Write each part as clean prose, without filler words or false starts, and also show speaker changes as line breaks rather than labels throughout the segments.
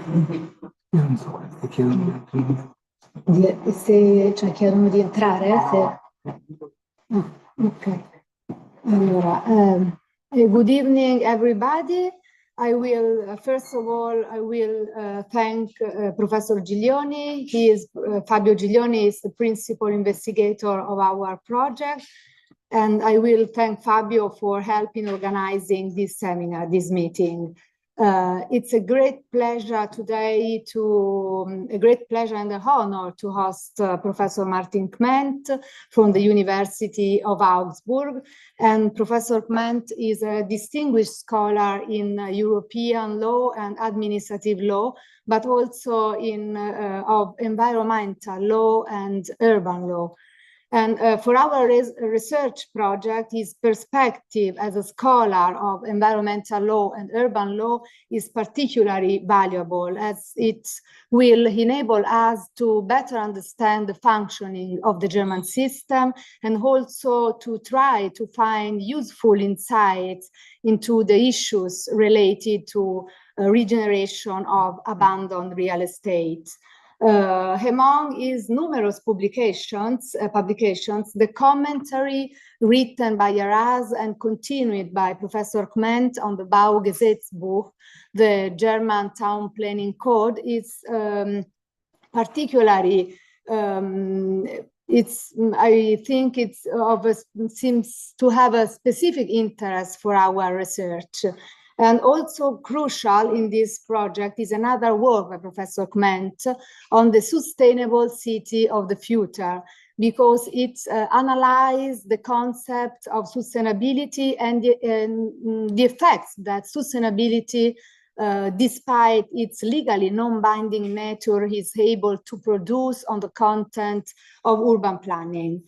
Io non so se chiedono
se cioè, chiedono di entrare? Ok. Allora, good evening, everybody. I will, first of all, I will thank Professor Giglioni. He is, Fabio Giglioni is the principal investigator of our project. And I will thank Fabio for helping organizing this seminar, this meeting. It's a great pleasure today a great pleasure and an honor to host Professor Martin Kment from the University of Augsburg. And Professor Kment is a distinguished scholar in European law and administrative law, but also in of environmental law and urban law. And for our research project, his perspective as a scholar of environmental law and urban law is particularly valuable, as it will enable us to better understand the functioning of the German system and also to try to find useful insights into the issues related to regeneration of abandoned real estate. Among his numerous publications, the commentary written by Araz and continued by Professor Kment on the Baugesetzbuch, the German town planning code, is particularly I think seems to have a specific interest for our research. And also crucial in this project is another work by Professor Kment on the sustainable city of the future, because it analyzed the concept of sustainability and the effects that sustainability, despite its legally non-binding nature, is able to produce on the content of urban planning.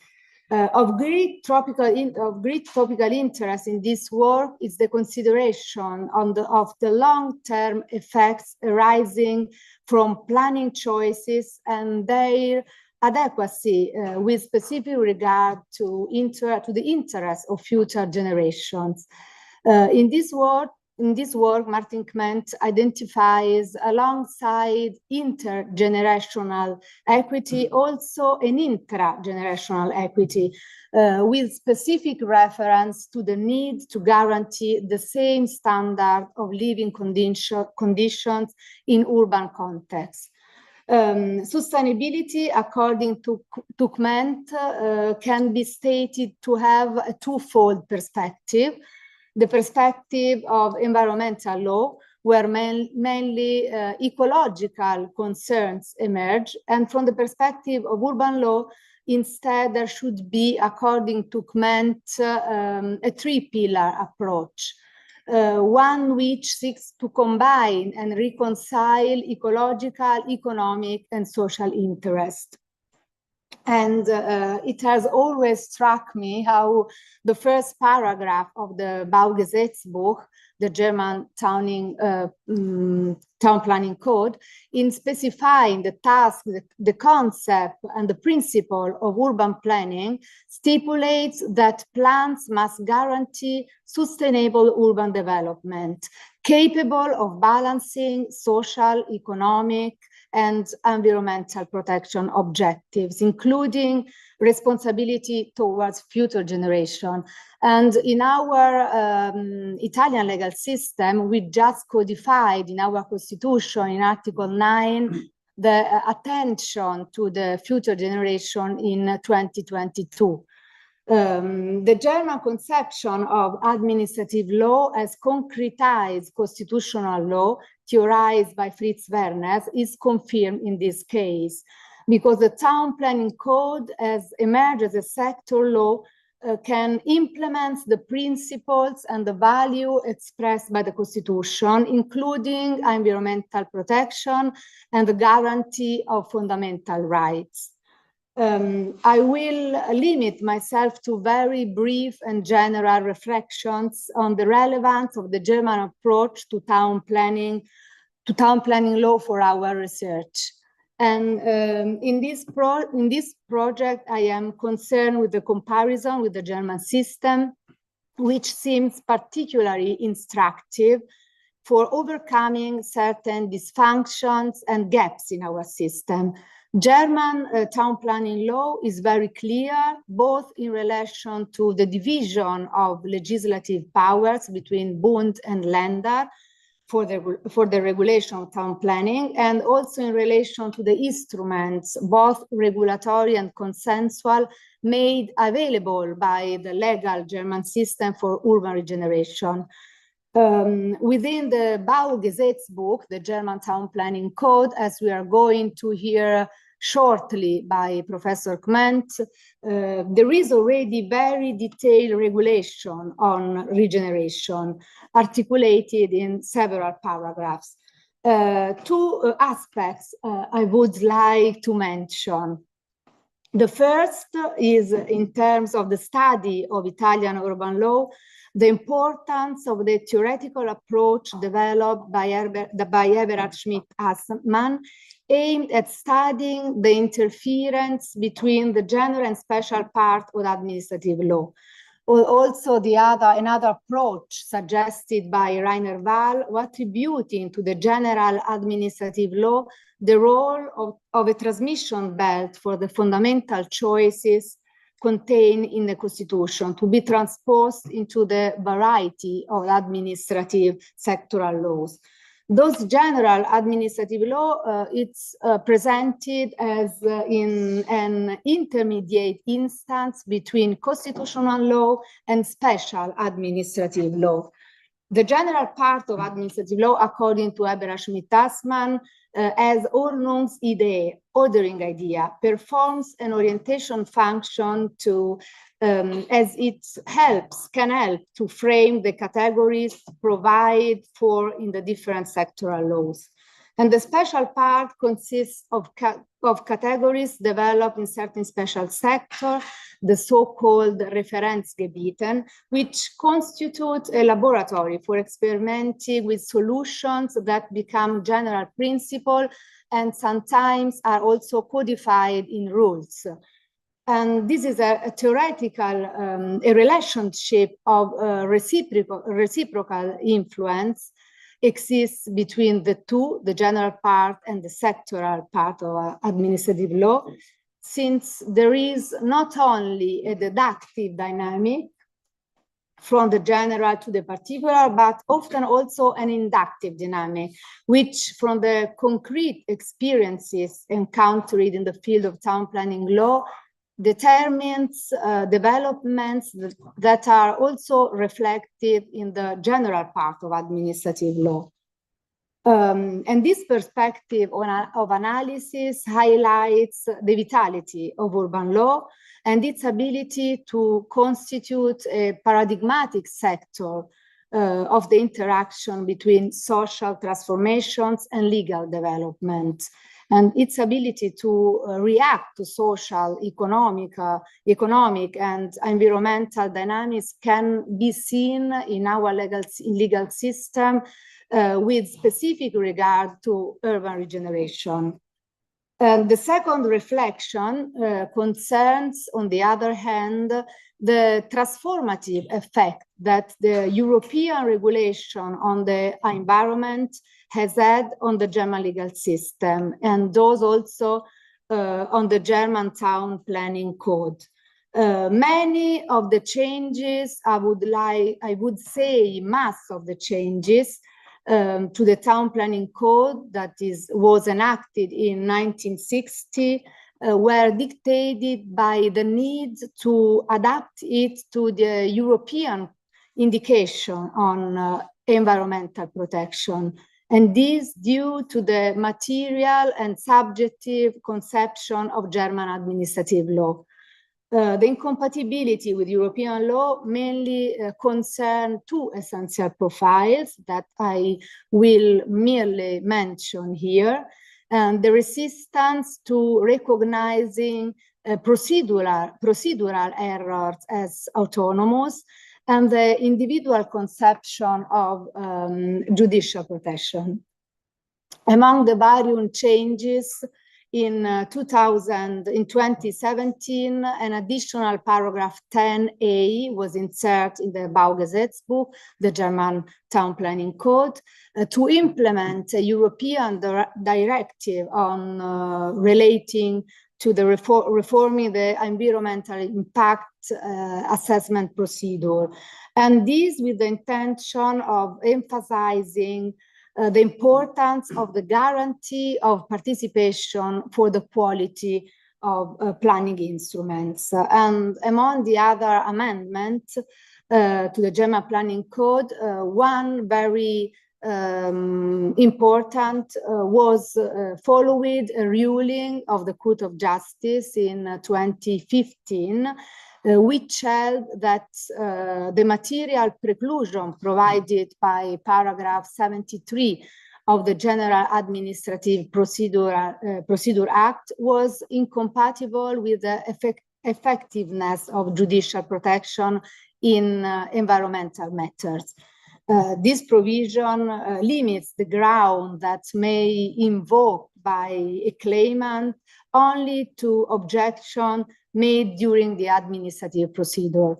Of great topical interest in this work is the consideration of the long-term effects arising from planning choices and their adequacy with specific regard to the interests of future generations. In this work, Martin Kment identifies alongside intergenerational equity also an intragenerational equity with specific reference to the need to guarantee the same standard of living conditions in urban contexts. Sustainability, according to Kment, can be stated to have a twofold perspective. The perspective of environmental law, where mainly ecological concerns emerge, and from the perspective of urban law, instead there should be, according to Kment, a three-pillar approach, one which seeks to combine and reconcile ecological, economic, and social interest. And it has always struck me how the first paragraph of the Baugesetzbuch, the German town planning code, in specifying the task, the concept, and the principle of urban planning, stipulates that plans must guarantee sustainable urban development, capable of balancing social, economic, and environmental protection objectives, including responsibility towards future generation. And in our Italian legal system, we just codified in our constitution, in Article 9, the attention to the future generation in 2022. The German conception of administrative law as concretized constitutional law, theorized by Fritz Werner, is confirmed in this case, because the town planning code, as emerged as a sector law, can implement the principles and the value expressed by the Constitution, including environmental protection and the guarantee of fundamental rights. I will limit myself to very brief and general reflections on the relevance of the German approach to town planning law for our research. And in this project, I am concerned with the comparison with the German system, which seems particularly instructive for overcoming certain dysfunctions and gaps in our system. German town planning law is very clear, both in relation to the division of legislative powers between Bund and Länder for the regulation of town planning, and also in relation to the instruments, both regulatory and consensual, made available by the legal German system for urban regeneration. Within the Baugesetzbuch, the German town planning code, as we are going to hear shortly by Professor Kment, there is already very detailed regulation on regeneration, articulated in several paragraphs. Two aspects I would like to mention. The first is in terms of the study of Italian urban law, the importance of the theoretical approach developed by Eberhard Schmidt-Hassmann, aimed at studying the interference between the general and special part of administrative law. Also, another approach suggested by Rainer Wall, attributing to the general administrative law the role of a transmission belt for the fundamental choices contained in the Constitution to be transposed into the variety of administrative sectoral laws. Those general administrative law, it's presented as in an intermediate instance between constitutional law and special administrative law. The general part of administrative law, according to Eberhard Schmidt-Hassmann, as Ordnungsidee, ordering idea, performs an orientation function to, as it can help to frame the categories provided for in the different sectoral laws. And the special part consists of categories developed in certain special sector, the so-called Referenzgebieten, which constitute a laboratory for experimenting with solutions that become general principle and sometimes are also codified in rules. And this is a theoretical a relationship of reciprocal influence exists between the two, the general part and the sectoral part of administrative law, since there is not only a deductive dynamic from the general to the particular, but often also an inductive dynamic, which from the concrete experiences encountered in the field of town planning law determines developments that are also reflected in the general part of administrative law. And this perspective of analysis highlights the vitality of urban law and its ability to constitute a paradigmatic sector of the interaction between social transformations and legal development, and its ability to react to social, economic and environmental dynamics can be seen in our legal system with specific regard to urban regeneration. And the second reflection concerns, on the other hand, the transformative effect that the European regulation on the environment has had on the German legal system, and those also on the German town planning code. Many of the changes, I would say mass of the changes to the town planning code that was enacted in 1960 were dictated by the need to adapt it to the European indication on environmental protection. And this due to the material and subjective conception of German administrative law. The incompatibility with European law mainly concern two essential profiles that I will merely mention here, and the resistance to recognizing procedural errors as autonomous, and the individual conception of judicial protection. Among the various changes in 2017, an additional paragraph 10a was inserted in the Baugesetzbuch, the German town planning code, to implement a European directive on relating to the reforming the environmental impact assessment procedure. And this with the intention of emphasizing the importance of the guarantee of participation for the quality of planning instruments. And among the other amendments to the German planning code, one very important was following a ruling of the Court of Justice in 2015, which held that the material preclusion provided by paragraph 73 of the General Administrative Procedure Act was incompatible with the effectiveness of judicial protection in environmental matters. This provision limits the ground that may invoke by a claimant only to objection made during the administrative procedure.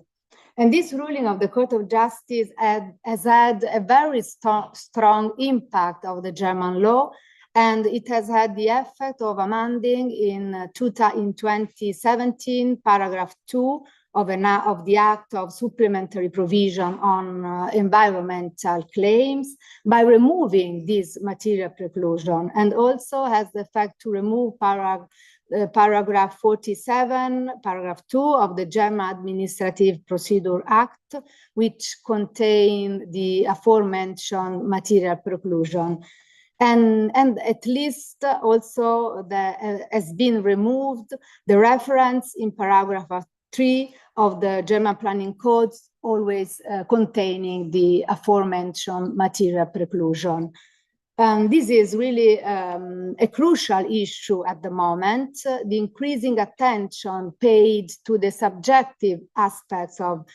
And this ruling of the Court of Justice has had a very strong impact of the German law, and it has had the effect of amending in 2017, paragraph 2 of the Act of Supplementary Provision on Environmental Claims by removing this material preclusion, and also has the effect to remove paragraph 47, paragraph 2 of the German Administrative Procedure Act, which contain the aforementioned material preclusion. And at least also has been removed the reference in paragraph 3 of the German planning codes, always containing the aforementioned material preclusion. And this is really a crucial issue at the moment. The increasing attention paid to the subjective aspects of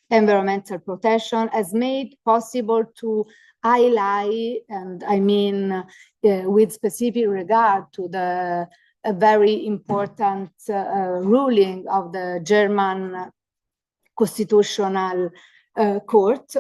environmental protection has made possible to highlight, and I mean with specific regard to the very important ruling of the German Constitutional Court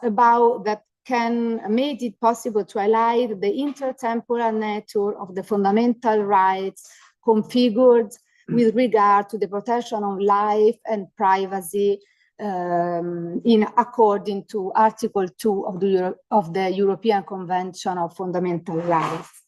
about that can make it possible to highlight the intertemporal nature of the fundamental rights configured with regard to the protection of life and privacy according to Article 2 of the European Convention of Fundamental Rights.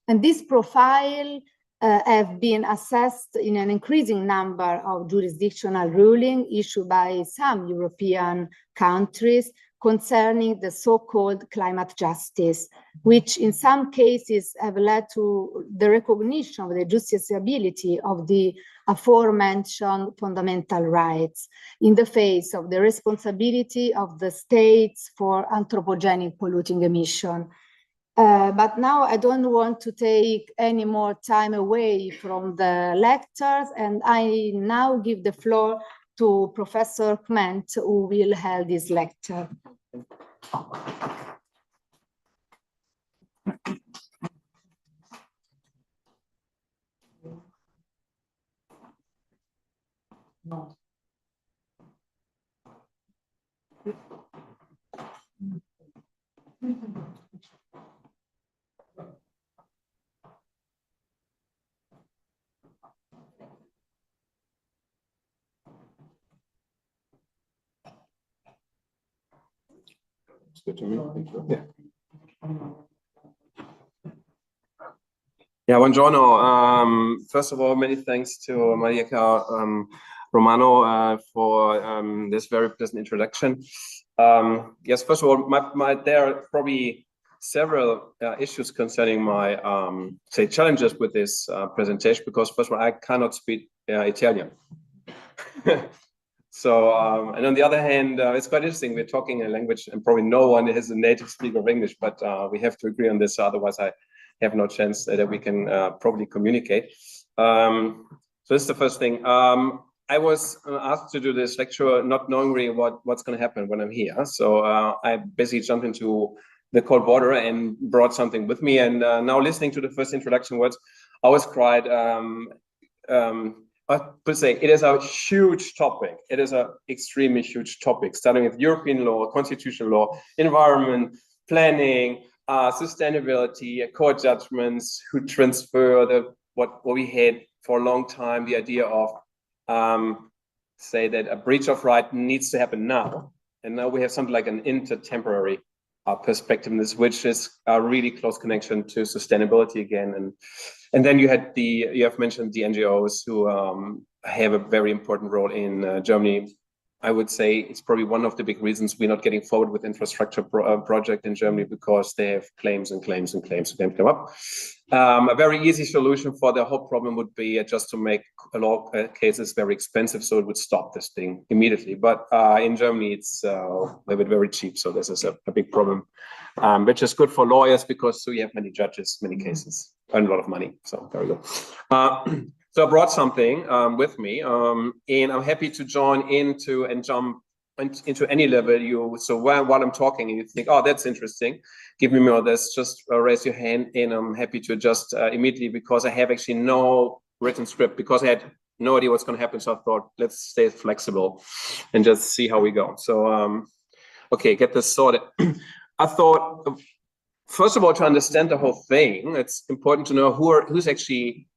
And this profile have been assessed in an increasing number of jurisdictional rulings issued by some European countries concerning the so-called climate justice, which in some cases have led to the recognition of the justiciability of the aforementioned fundamental rights in the face of the responsibility of the states for anthropogenic polluting emission. But now I don't want to take any more time away from the lectures, and I now give the floor to Professor Kment, who will hold this lecture.
No.
Good to meet you. Yeah. Yeah, buongiorno. First of all, many thanks to Marieka Romano for this very pleasant introduction. Yes, first of all, there are probably several issues concerning my say challenges with this presentation, because first of all, I cannot speak Italian. So, and on the other hand, it's quite interesting. We're talking a language, and probably no one is a native speaker of English, but we have to agree on this. Otherwise, I have no chance that we can probably communicate. So this is the first thing. I was asked to do this lecture not knowing really what's going to happen when I'm here. So I basically jumped into the cold water and brought something with me. And now listening to the first introduction words, always cried. I would say it is a huge topic. It is an extremely huge topic, starting with European law, constitutional law, environment, planning, sustainability, court judgments, who transfer what we had for a long time, the idea of say that a breach of right needs to happen now. And now we have something like an intertemporary perspective in this, which is a really close connection to sustainability again. And then you have mentioned the NGOs who have a very important role in Germany. I would say it's probably one of the big reasons we're not getting forward with infrastructure project in Germany, because they have claims and claims and claims to come up. A very easy solution for the whole problem would be just to make law cases very expensive, so it would stop this thing immediately. But in Germany, it's very cheap, so this is a big problem, which is good for lawyers because we have many judges, many cases, and a lot of money. So there we go. So I brought something with me, and I'm happy to join into and jump into any level. So while I'm talking and you think, oh, that's interesting, give me more of this, just raise your hand, and I'm happy to adjust immediately, because I have actually no written script, because I had no idea what's going to happen. So I thought, let's stay flexible and just see how we go. So, okay, get this sorted. I thought, first of all, to understand the whole thing, it's important to know who's actually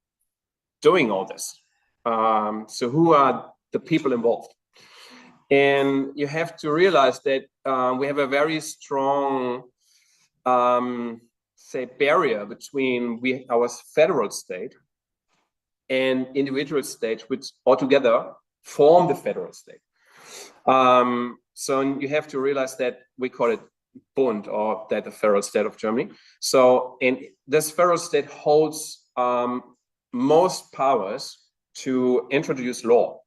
doing all this. So who are the people involved? And you have to realize that we have a very strong, say, barrier between our federal state and individual states, which altogether form the federal state. So you have to realize that we call it Bund, or that the federal state of Germany. So, and this federal state holds most powers to introduce law,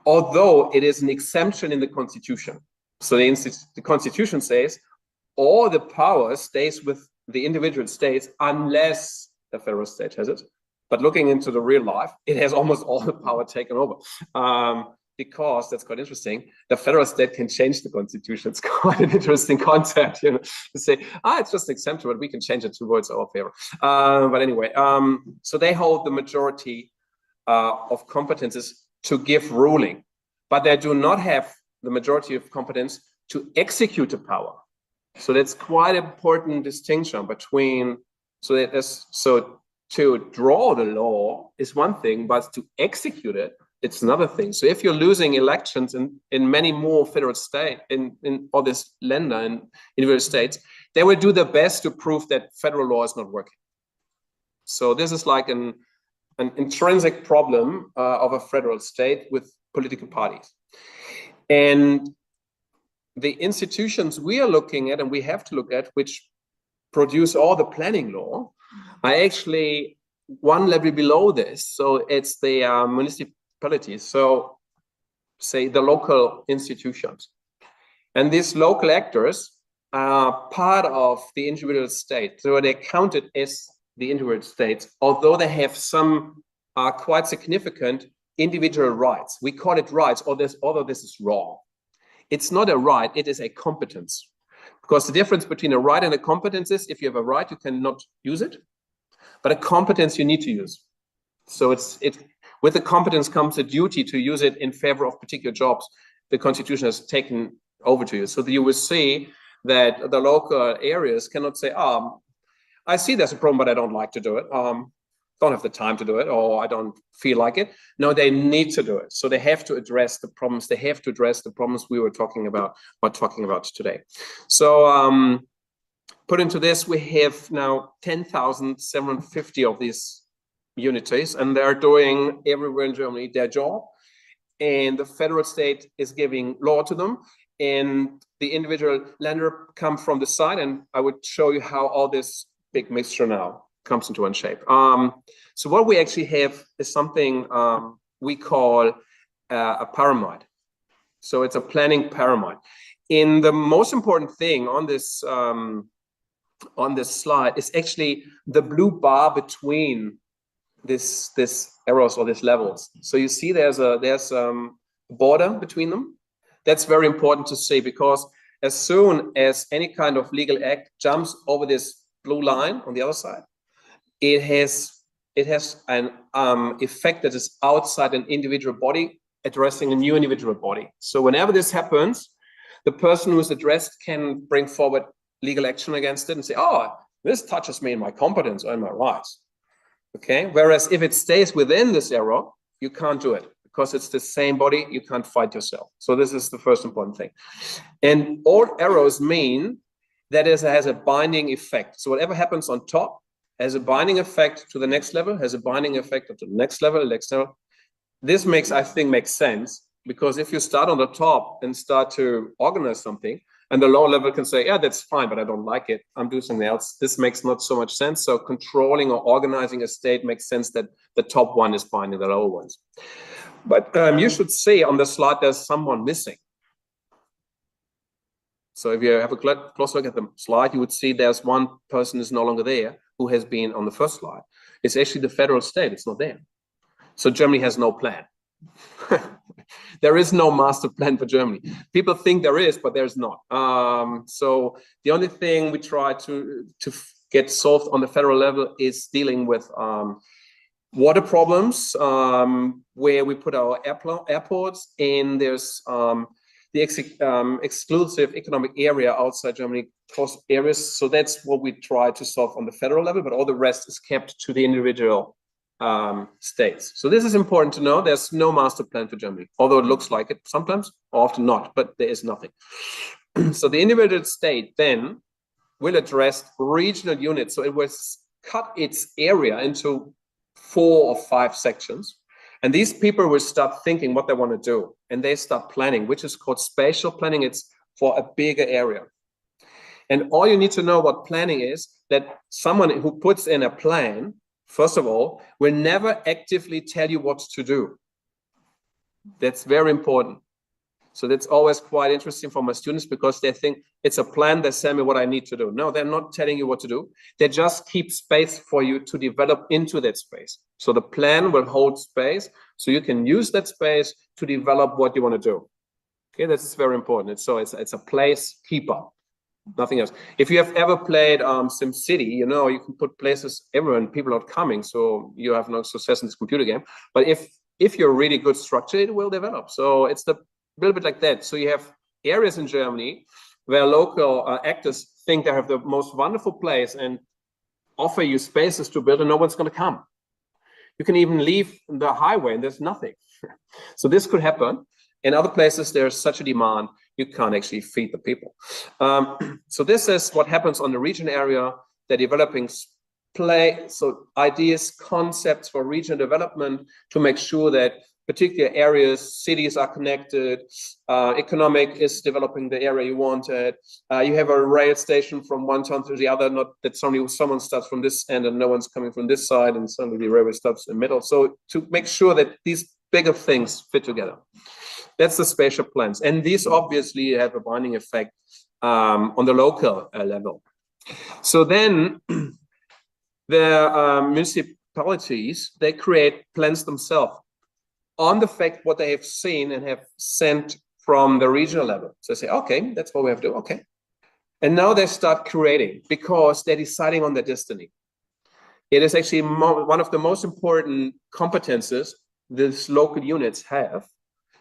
although it is an exemption in the constitution. So the constitution says all the power stays with the individual states unless the federal state has it. But looking into the real life, it has almost all the power taken over. Because that's quite interesting. The federal state can change the constitution. It's quite an interesting concept, to say, it's just an exemption, but we can change it towards our favor. But anyway, so they hold the majority of competences to give ruling, but they do not have the majority of competence to execute the power. So that's quite an important distinction between, so to draw the law is one thing, but to execute it, it's another thing. So if you're losing elections in many more federal states, in all this Länder and individual states, they will do their best to prove that federal law is not working. So this is like an intrinsic problem of a federal state with political parties. And the institutions we are looking at, and we have to look at, which produce all the planning law, are actually one level below this. So it's the municipalities, so say the local institutions. And these local actors are part of the individual state. So they're counted as the individual states, although they have some quite significant individual rights. We call it rights, although this is wrong. It's not a right, it is a competence. Because the difference between a right and a competence is, if you have a right, you cannot use it, but a competence you need to use. So with the competence comes a duty to use it in favor of particular jobs the constitution has taken over to you. So that you will see that the local areas cannot say, I see there's a problem, but I don't like to do it. Don't have the time to do it, or I don't feel like it. No, they need to do it. So they have to address the problems. They have to address the problems we were talking about today. So put into this, we have now 10,750 of these unities, and they're doing everywhere in Germany their job. And the federal state is giving law to them, and the individual Länder come from the side. And I would show you how all this big mixture now comes into one shape. So what we actually have is something we call a pyramid. So it's a planning pyramid. And the most important thing on this slide is actually the blue bar between this arrows or these levels. So you see there's a border between them. That's very important to see, because as soon as any kind of legal act jumps over this blue line on the other side, it has it has an effect that is outside an individual body, addressing a new individual body. So whenever this happens, the person who is addressed can bring forward legal action against it and say, oh, this touches me in my competence or in my rights. Okay, whereas if it stays within this error, you can't do it because it's the same body, you can't fight yourself. So this is the first important thing. And all errors mean that it has a binding effect. So whatever happens on top has a binding effect to the next level, has a binding effect to the next level, next level. This makes, I think, makes sense, because if you start on the top and start to organize something, and the lower level can say, yeah, that's fine, but I don't like it, I'm doing something else. This makes not so much sense. So controlling or organizing a state makes sense that the top one is binding the lower ones. But you should see on the slide, there's someone missing. So if you have a close look at the slide, you would see there's one person is no longer there who has been on the first slide. It's actually the federal state, it's not there. So Germany has no plan. There is no master plan for Germany. People think there is, but there's not. So the only thing we try to get solved on the federal level is dealing with water problems, where we put our airports, and there's the exclusive economic area outside Germany, coast areas. So that's what we try to solve on the federal level, but all the rest is kept to the individual states. So this is important to know. There's no master plan for Germany, although it looks like it sometimes, or often not, but there is nothing. So the individual state then will address regional units. So it will cut its area into 4 or 5 sections. And these people will start thinking what they want to do. And they start planning, which is called spatial planning. It's for a bigger area. And all you need to know about planning is that someone who puts in a plan, first of all, will never actively tell you what to do. That's very important. So that's always quite interesting for my students, because they think it's a plan, they tell me what I need to do. No, they're not telling you what to do. They just keep space for you to develop into that space. So the plan will hold space, so you can use that space to develop what you want to do. Okay, that's very important. It's a place keeper, nothing else. If you have ever played SimCity, you know, you can put places everywhere and people are not coming, so you have no success in this computer game. But if you're really good structure, it will develop. So it's a little bit like that. So you have areas in Germany where local actors think they have the most wonderful place and offer you spaces to build, and no one's going to come. You can even leave the highway and there's nothing. So this could happen. In other places, there's such a demand, you can't actually feed the people. So this is what happens on the region area. They're developing so ideas, concepts for regional development to make sure that particular areas, cities are connected, economic is developing the area you wanted. You have a rail station from one town to the other, not that suddenly someone starts from this end and no one's coming from this side and suddenly the railway stops in the middle. So to make sure that these bigger things fit together. That's the spatial plans. And these obviously have a binding effect on the local level. So then the municipalities, they create plans themselves on the fact what they have seen and have sent from the regional level. So they say, okay, that's what we have to do, okay. And now they start creating because they're deciding on their destiny. It is actually one of the most important competences these local units have,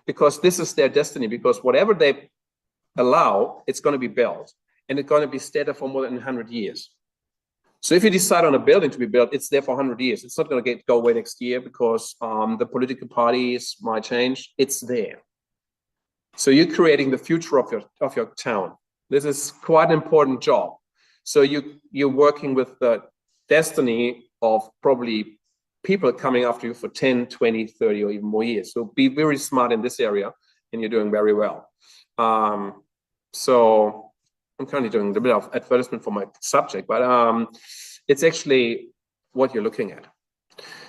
because this is their destiny, because whatever they allow, it's going to be built, and it's going to be stayed there for more than 100 years. So if you decide on a building to be built, it's there for 100 years. It's not going to go away next year because the political parties might change. It's there. So you're creating the future of your town. This is quite an important job. So you're working with the destiny of probably people coming after you for 10, 20, 30, or even more years. So be very smart in this area, and you're doing very well. So I'm currently doing a bit of advertisement for my subject, but it's actually what you're looking at.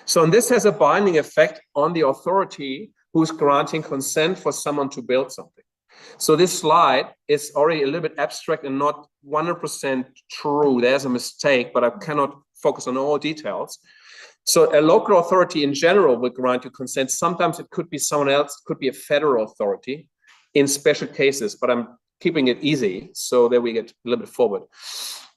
So and this has a binding effect on the authority who's granting consent for someone to build something. So this slide is already a little bit abstract and not 100% true. There's a mistake, but I cannot focus on all details. So a local authority in general will grant you consent. Sometimes it could be someone else, it could be a federal authority in special cases, but I'm keeping it easy so that we get a little bit forward.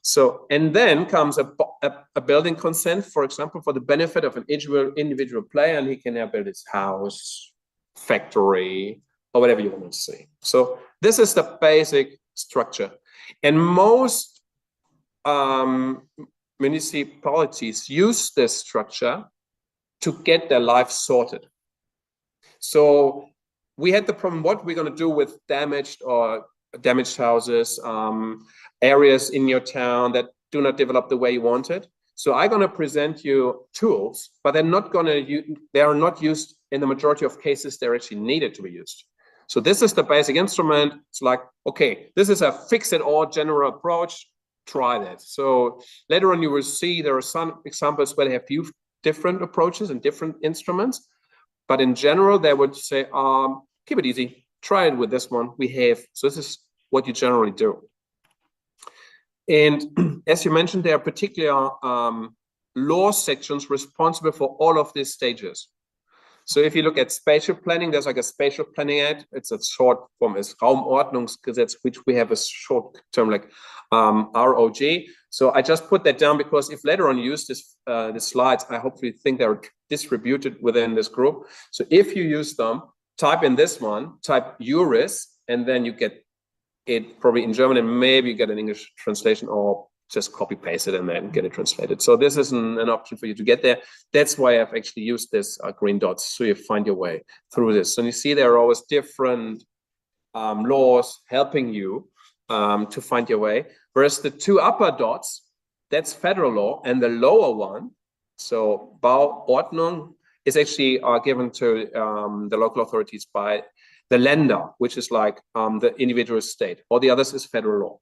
So, and then comes a building consent, for example, for the benefit of an individual player, and he can now build his house, factory, or whatever you want to say. So this is the basic structure. And most municipalities use this structure to get their life sorted. So we had the problem, what we're going to do with damaged houses, areas in your town that do not develop the way you want it. So I'm going to present you tools, but they are not used in the majority of cases. They're actually needed to be used. So this is the basic instrument. It's like, okay, this is a fix-it-all general approach. Try that. So later on, you will see there are some examples where they have used different approaches and different instruments. But in general, they would say, keep it easy. Try it with this one we have. So this is what you generally do. And as you mentioned, there are particular law sections responsible for all of these stages. So if you look at spatial planning, there's like a spatial planning act. It's a short form is Raumordnungsgesetz, which we have a short term like ROG. So I just put that down because if later on you use this, the slides, I hopefully think they're distributed within this group. So if you use them, type in this one, type Juris, and then you get it probably in German, and maybe you get an English translation, or just copy paste it and then get it translated. So this is an option for you to get there. That's why I've actually used this green dots, so you find your way through this. And you see there are always different laws helping you to find your way. Whereas the two upper dots, that's federal law, and the lower one, so Bauordnung, is actually given to the local authorities by the Länder, which is like the individual state. All the others is federal law.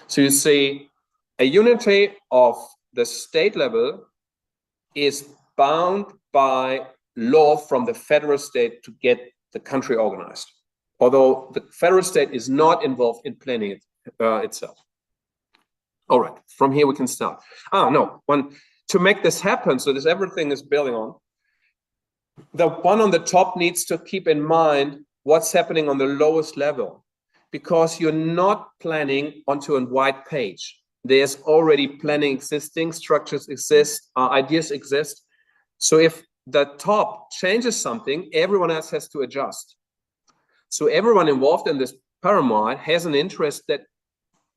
So you see a unity of the state level is bound by law from the federal state to get the country organized, although the federal state is not involved in planning it itself. All right, from here we can start. To make this happen, so this everything is building on, the one on the top needs to keep in mind what's happening on the lowest level, because you're not planning onto a white page. There's already planning existing, structures exist, ideas exist. So if the top changes something, everyone else has to adjust. So everyone involved in this pyramid has an interest that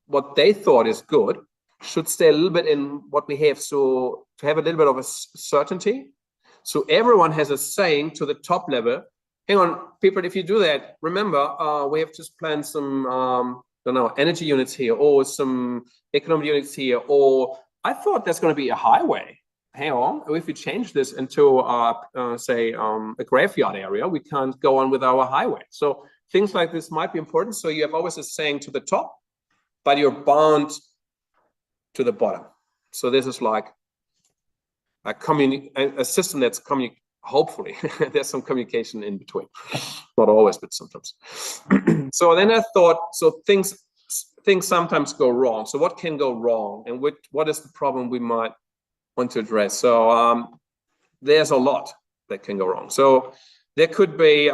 what they thought is good should stay a little bit in what we have. So to have a little bit of a certainty. So everyone has a saying to the top level. Hang on, people, if you do that, remember, we have just planned some, I don't know, energy units here, or some economic units here, or I thought there's going to be a highway. Hang on, if we change this into, say, a graveyard area, we can't go on with our highway. So things like this might be important. So you have always a saying to the top, but you're bound to the bottom. So this is like a system that's hopefully there's some communication in between, not always, but sometimes. So then I thought, so things sometimes go wrong. So what can go wrong, and what is the problem we might want to address? So there's a lot that can go wrong. So there could be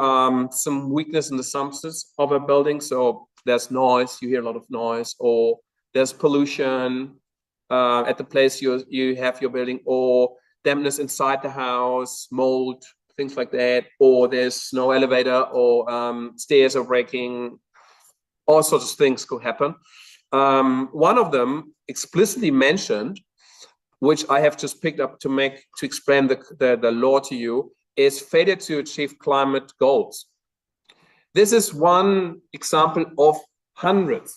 some weakness in the substance of a building. So there's noise, you hear a lot of noise, or there's pollution at the place you have your building, or dampness inside the house, mold, things like that, or there's no elevator, or stairs are breaking. All sorts of things could happen. One of them explicitly mentioned, which I have just picked up to explain the law to you, is failure to achieve climate goals. This is one example of hundreds,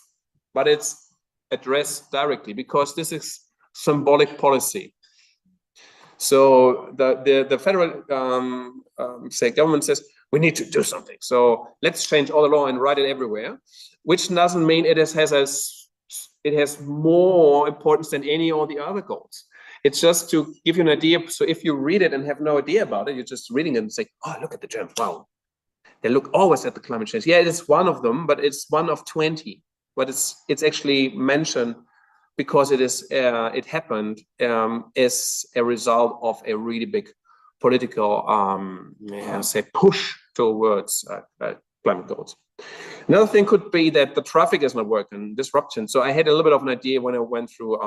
but it's addressed directly because this is symbolic policy. So the federal say government says we need to do something. So let's change all the law and write it everywhere, which doesn't mean it has more importance than any of the other goals. It's just to give you an idea. So if you read it and have no idea about it, you're just reading it and say, oh, look at the Germans. Wow. They look always at the climate change. Yeah, it is one of them, but it's one of 20. But it's actually mentioned because it happened as a result of a really big political say push towards climate goals. Another thing could be that the traffic is not working, disruption. So I had a little bit of an idea when I went through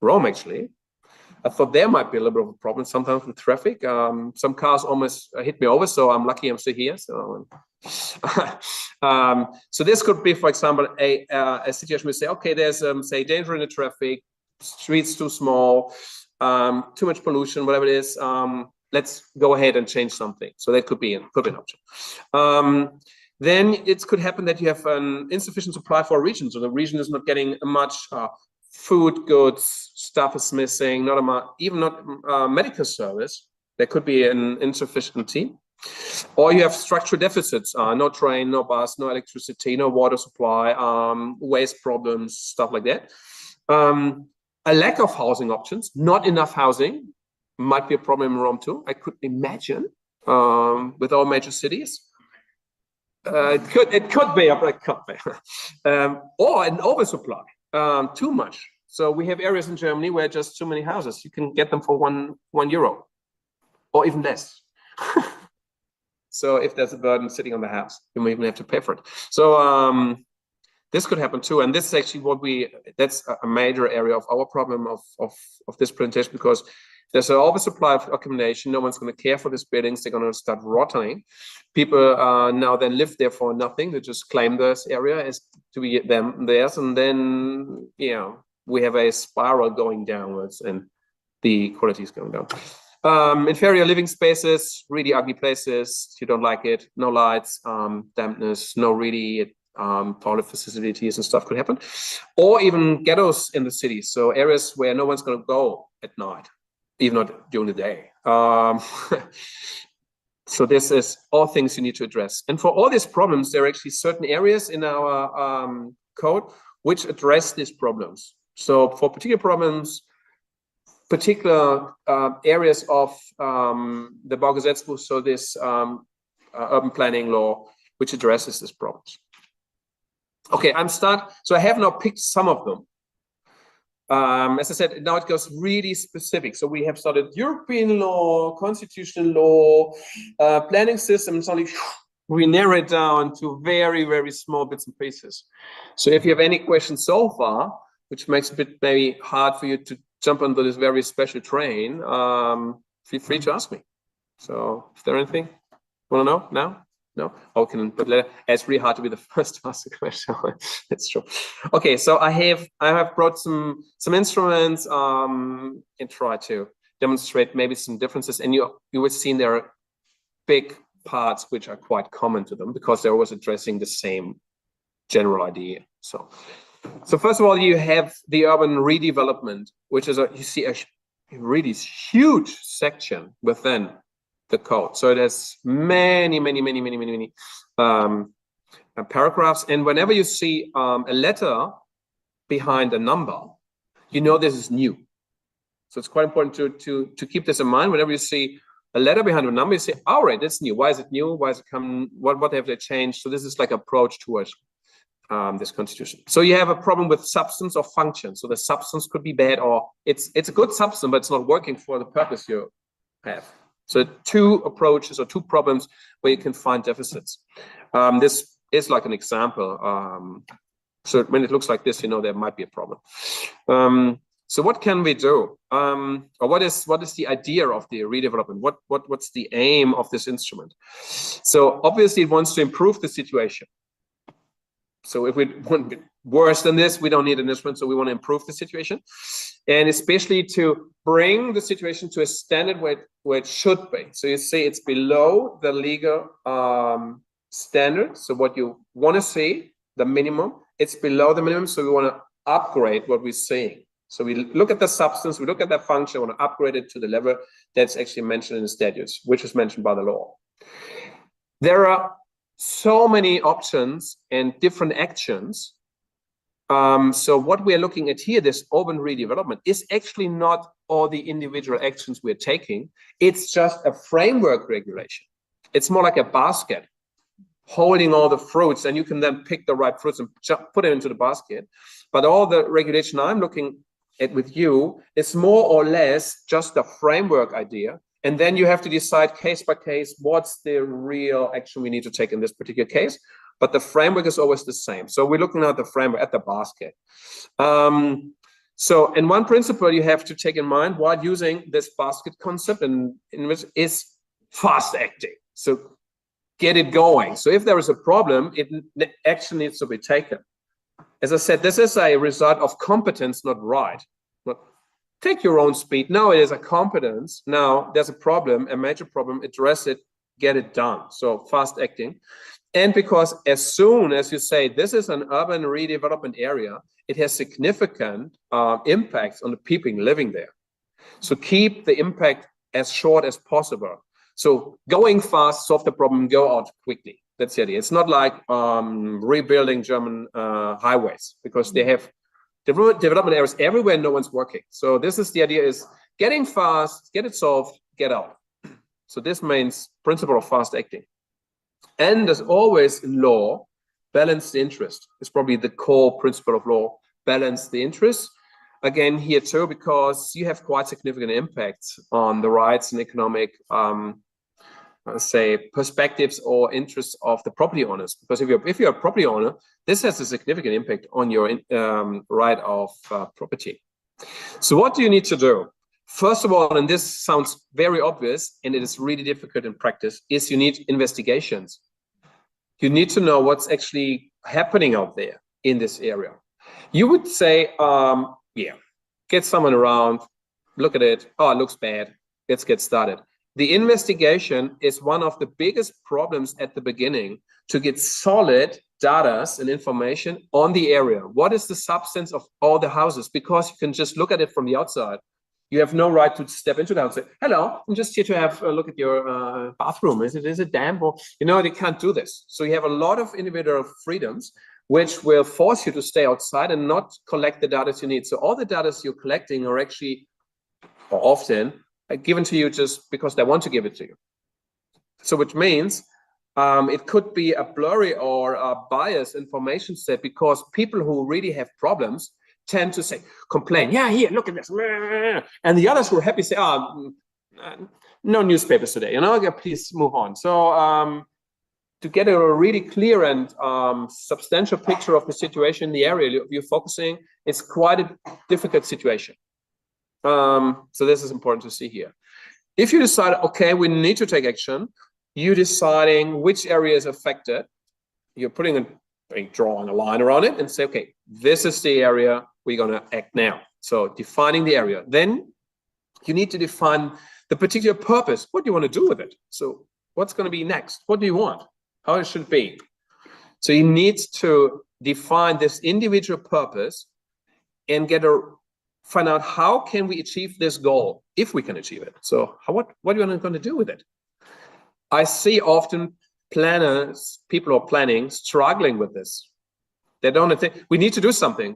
Rome, actually. I thought there might be a little bit of a problem sometimes with traffic. Some cars almost hit me over, so I'm lucky I'm still here. So, so this could be, for example, a situation where we say, okay, there's say danger in the traffic, streets too small, too much pollution, whatever it is. Let's go ahead and change something. So that could be an option. Then it could happen that you have an insufficient supply for a region. So the region is not getting much food, goods, stuff is missing, even not medical service. There could be an insufficiency. Or you have structural deficits, no train, no bus, no electricity, no water supply, waste problems, stuff like that. A lack of housing options, not enough housing, might be a problem in Rome too. I could imagine with all major cities. It could be, or an oversupply, too much. So we have areas in Germany where just too many houses. You can get them for one euro, or even less. So if there's a burden sitting on the house, you may even have to pay for it. So this could happen too, and this is actually that's a major area of our problem of this presentation, because there's an oversupply of accommodation. No one's going to care for these buildings. They're going to start rotting. People now then live there for nothing. They just claim this area as to be theirs, and then we have a spiral going downwards, and the quality is going down. Inferior living spaces, really ugly places. You don't like it. No lights, dampness, no really toilet facilities and stuff could happen, or even ghettos in the cities. So areas where no one's going to go at night, even not during the day. So this is all things you need to address. And for all these problems, there are actually certain areas in our code which address these problems. So for particular problems, particular areas of the Baugesetzbuch, so this urban planning law, which addresses these problems. Okay, so I have now picked some of them. As I said, now it goes really specific. So we have started European law, constitutional law, planning systems. Only we narrow it down to very, very small bits and pieces. So if you have any questions so far, which makes it a bit maybe hard for you to jump onto this very special train, feel free to ask me. So is there anything you want to know now? No? Okay, but later. It's really hard to be the first to ask a question. That's true. Okay, so I have brought some instruments and try to demonstrate maybe some differences. And you will see there are big parts which are quite common to them, because they're always addressing the same general idea. So first of all, you have the urban redevelopment, which is you see a really huge section within the code. So it has many paragraphs. And whenever you see a letter behind a number, you know this is new. So it's quite important to keep this in mind. Whenever you see a letter behind a number, you say, all right, that's new. Why is it new? Why is it come? What have they changed? So this is like approach towards this constitution. So you have a problem with substance or function. So the substance could be bad, or it's a good substance, but it's not working for the purpose you have. So two approaches or two problems where you can find deficits. This is like an example. So when it looks like this, you know there might be a problem. So what can we do? Or what is the idea of the redevelopment? What's the aim of this instrument? So obviously it wants to improve the situation. So if we want it worse than this, we don't need an instrument. So we want to improve the situation, and especially to bring the situation to a standard where it should be. So you see it's below the legal standard. So what you want to see, the minimum, it's below the minimum. So we want to upgrade what we're seeing. So we look at the substance, we look at the function, we want to upgrade it to the level that's actually mentioned in the statutes, which is mentioned by the law. There are so many options and different actions. So what we're looking at here, this urban redevelopment, is actually not all the individual actions we're taking. It's just a framework regulation. It's more like a basket holding all the fruits, and you can then pick the right fruits and put it into the basket. But all the regulation I'm looking at with you is more or less just a framework idea. And then you have to decide case by case, what's the real action we need to take in this particular case? but the framework is always the same. So we're looking at the framework, at the basket. And one principle you have to take in mind while using this basket concept in which is fast acting. So get it going. So if there is a problem, action needs to be taken. As I said, this is a result of competence, not right. Take your own speed. Now it is a competence. Now there's a problem, a major problem, address it, get it done. So fast acting. And because as soon as you say this is an urban redevelopment area, it has significant impacts on the people living there. So keep the impact as short as possible. So going fast, solve the problem, go out quickly. That's the idea. It's not like rebuilding German highways, because they have development areas everywhere, no one's working. So this is the idea, is getting fast, get it solved, get out. So this means principle of fast acting. And as always in law, balance the interest is probably the core principle of law. Balance the interest. Again, here too, because you have quite significant impacts on the rights and economic, say, perspectives or interests of the property owners. Because if you're a property owner, this has a significant impact on your right of property. So what do you need to do? First of all, and this sounds very obvious, and it is really difficult in practice, is you need investigations. You need to know what's actually happening out there in this area. You would say, yeah, get someone around, look at it. Oh, it looks bad. Let's get started. The investigation is one of the biggest problems at the beginning, to get solid data and information on the area. What is the substance of all the houses? Because you can just look at it from the outside. You have no right to step into the house and say, hello, I'm just here to have a look at your bathroom. Is it damp? Or, you know, they can't do this. So you have a lot of individual freedoms, which will force you to stay outside and not collect the data you need. So all the data you're collecting are actually, or often, given to you just because they want to give it to you. So which means it could be a blurry or a biased information set, because people who really have problems tend to say, complain, yeah, here, look at this. And the others who are happy say, oh, no newspapers today, you know, please move on. So to get a really clear and substantial picture of the situation in the area you're focusing, it's quite a difficult situation. So this is important to see here. If you decide, okay, we need to take action, you're deciding which area is affected. You're drawing a line around it and say, okay, this is the area we're going to act now. So defining the area. Then you need to define the particular purpose. What do you want to do with it? So what's going to be next? What do you want? How it should be? So you need to define this individual purpose and find out how can we achieve this goal, if we can achieve it. So what are you going to do with it? I see often planners, people who are planning, struggling with this. They don't think we need to do something.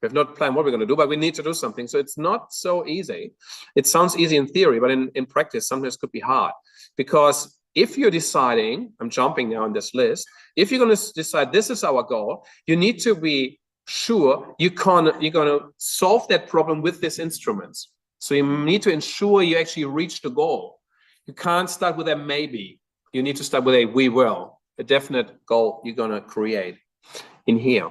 We have not planned what we're going to do, but we need to do something. So it's not so easy. It sounds easy in theory, but in practice, sometimes it could be hard. Because if you're deciding, I'm jumping now on this list, if you're going to decide this is our goal, you need to be sure you're going to solve that problem with these instruments. So you need to ensure you actually reach the goal. You can't start with a maybe. You need to start with a we will, a definite goal you're going to create in here.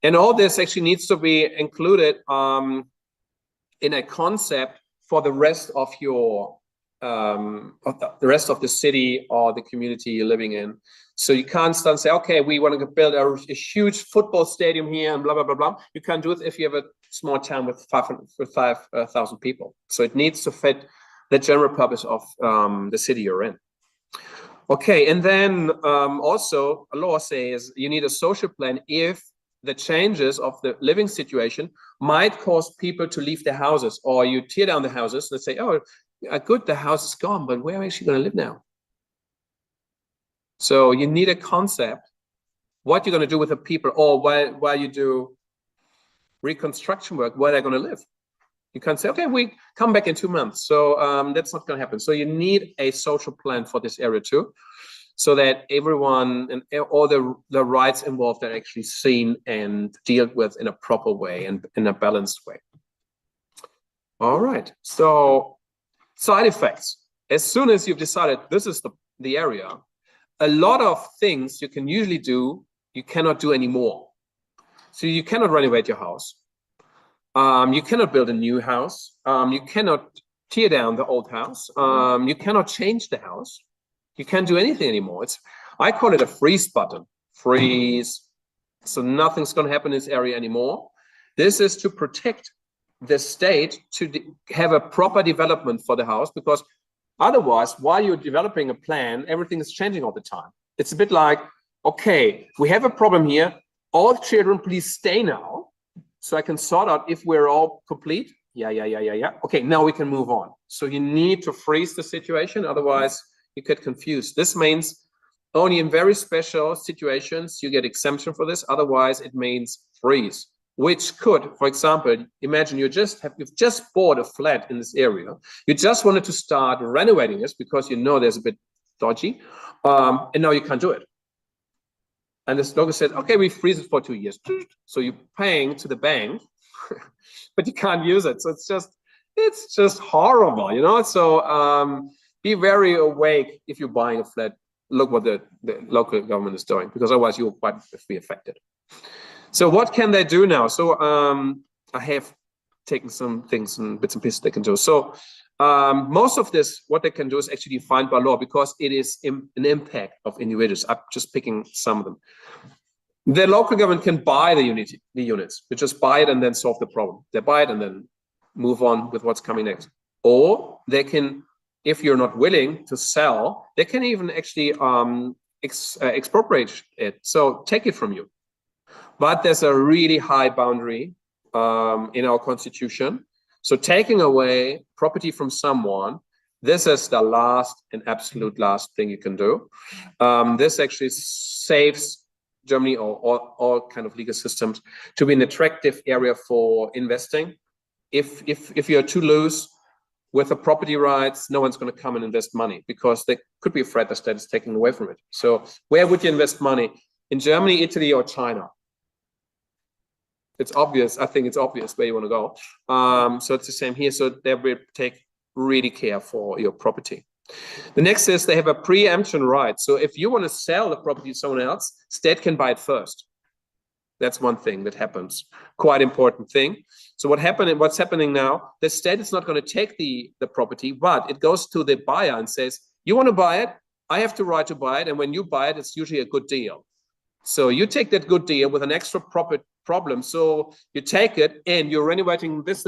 And all this actually needs to be included in a concept for the rest of your the rest of the city or the community you're living in. So you can't start and say, okay, we want to build a huge football stadium here and blah, blah, blah, blah. You can't do it if you have a small town with 5,000 people. So it needs to fit the general purpose of the city you're in. Okay, and then also a law says you need a social plan if the changes of the living situation might cause people to leave their houses, or you tear down the houses. Let's say, oh, good, the house is gone, but where are we actually going to live now? So you need a concept, what you're going to do with the people, or while you do reconstruction work, where they're going to live. You can't say, okay, we come back in 2 months. So that's not going to happen. So you need a social plan for this area too, so that everyone and all the rights involved are actually seen and dealt with in a proper way and in a balanced way. All right. So side effects. As soon as you've decided this is the area, a lot of things you can usually do, you cannot do anymore. So you cannot renovate your house. You cannot build a new house. You cannot tear down the old house. You cannot change the house. You can't do anything anymore. I call it a freeze button. Freeze. So nothing's going to happen in this area anymore. This is to protect the state to have a proper development for the house, because otherwise, while you're developing a plan, everything is changing all the time. It's a bit like, okay, we have a problem here. All children, please stay now, so I can sort out if we're all complete. Yeah. Okay, now we can move on. So you need to freeze the situation, otherwise you get confused. This means only in very special situations you get exemption for this. Otherwise, it means freeze, which could, for example, imagine you've just bought a flat in this area. You just wanted to start renovating this because you know there's a bit dodgy, and now you can't do it. And the local said, okay, we freeze it for 2 years. So you're paying to the bank, but you can't use it. So it's just horrible, you know? So be very awake if you're buying a flat. Look what the local government is doing, because otherwise you will quite be affected. So what can they do now? So I have taken some things and bits and pieces they can do. So most of this, what they can do is actually defined by law, because it is an impact of individuals. I'm just picking some of them. The local government can buy the units. They just buy it and then solve the problem. They buy it and then move on with what's coming next. Or they can, if you're not willing to sell, they can even actually expropriate it. So take it from you. But there's a really high boundary in our constitution. So taking away property from someone, this is the last and absolute last thing you can do. This actually saves Germany or all kind of legal systems to be an attractive area for investing. If you're too loose with the property rights, no one's going to come and invest money, because they could be afraid the state is taking away from it. So where would you invest money? In Germany, Italy, or China? It's obvious. I think it's obvious where you want to go. So it's the same here. So they will take really care for your property. The next is they have a preemption right. So if you want to sell the property to someone else, state can buy it first. That's one thing that happens. Quite important thing. So what's happening now, the state is not going to take the property, but it goes to the buyer and says, you want to buy it? I have the right to buy it. And when you buy it, it's usually a good deal. So you take that good deal with an extra problem. So you take it and you're renovating this,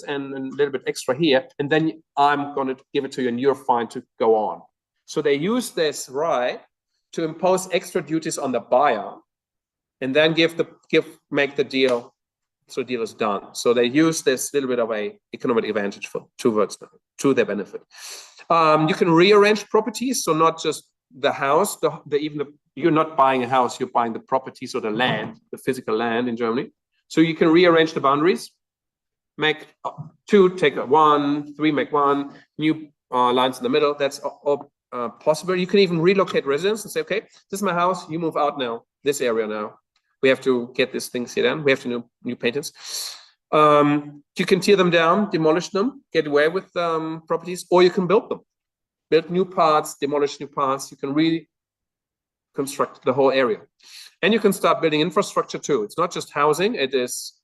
and a little bit extra here. And then I'm going to give it to you and you're fine to go on. So they use this right to impose extra duties on the buyer and then make the deal. So the deal is done. So they use this little bit of a economic advantage to their benefit. You can rearrange properties. So not just the house, you're not buying a house, you're buying the properties or the land, the physical land in Germany. So you can rearrange the boundaries, make 2, take 1, 3, make 1, new lines in the middle. That's all possible. You can even relocate residents and say, okay, this is my house, you move out now, this area now. We have to get these things here done. We have to do new paintings. You can tear them down, demolish them, get away with properties, or you can build them. Build new parts, demolish new parts. You can reconstruct the whole area. And you can start building infrastructure too. It's not just housing, it is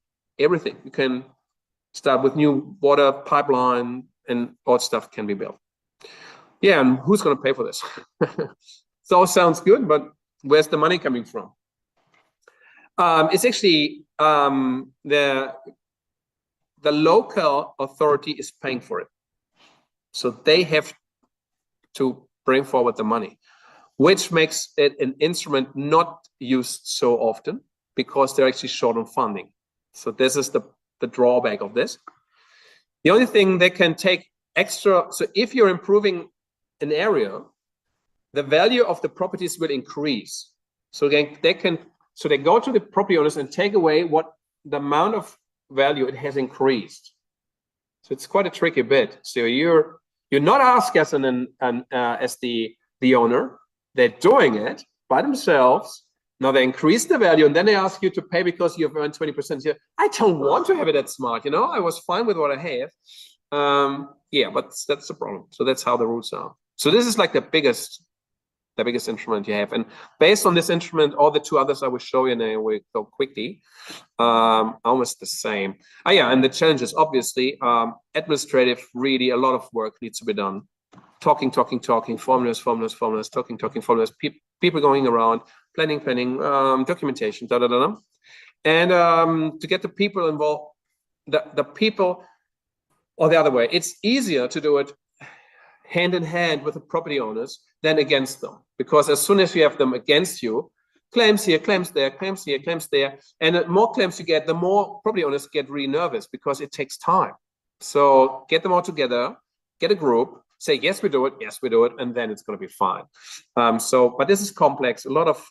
everything. You can start with new water pipeline, and all stuff can be built. Yeah, and who's going to pay for this? It all sounds good, but where's the money coming from? It's actually the local authority is paying for it. So they have to bring forward the money, which makes it an instrument not used so often because they're actually short on funding. So this is the drawback of this. The only thing they can take extra, so if you're improving an area, the value of the properties will increase. So they go to the property owners and take away what the amount of value it has increased. So it's quite a tricky bit. So you're not asked as as the owner. They're doing it by themselves. Now they increase the value and then they ask you to pay because you've earned 20%. I don't want to have it that smart, you know. I was fine with what I have. Yeah, but that's the problem. So that's how the rules are. So this is like the biggest the biggest instrument you have. And based on this instrument, all the two others I will show you now, we go quickly, almost the same. Yeah, and the challenges, obviously, administrative, really a lot of work needs to be done. Talking, formulas, talking, formulas, people going around, planning, documentation, And to get the people involved, the people, or the other way, it's easier to do it hand in hand with the property owners than against them. Because as soon as you have them against you, claims here, claims there, claims here, claims there, and the more claims you get, the more property owners get really nervous because it takes time. So get them all together, get a group, say, yes, we do it, and then it's going to be fine. But this is complex. A lot of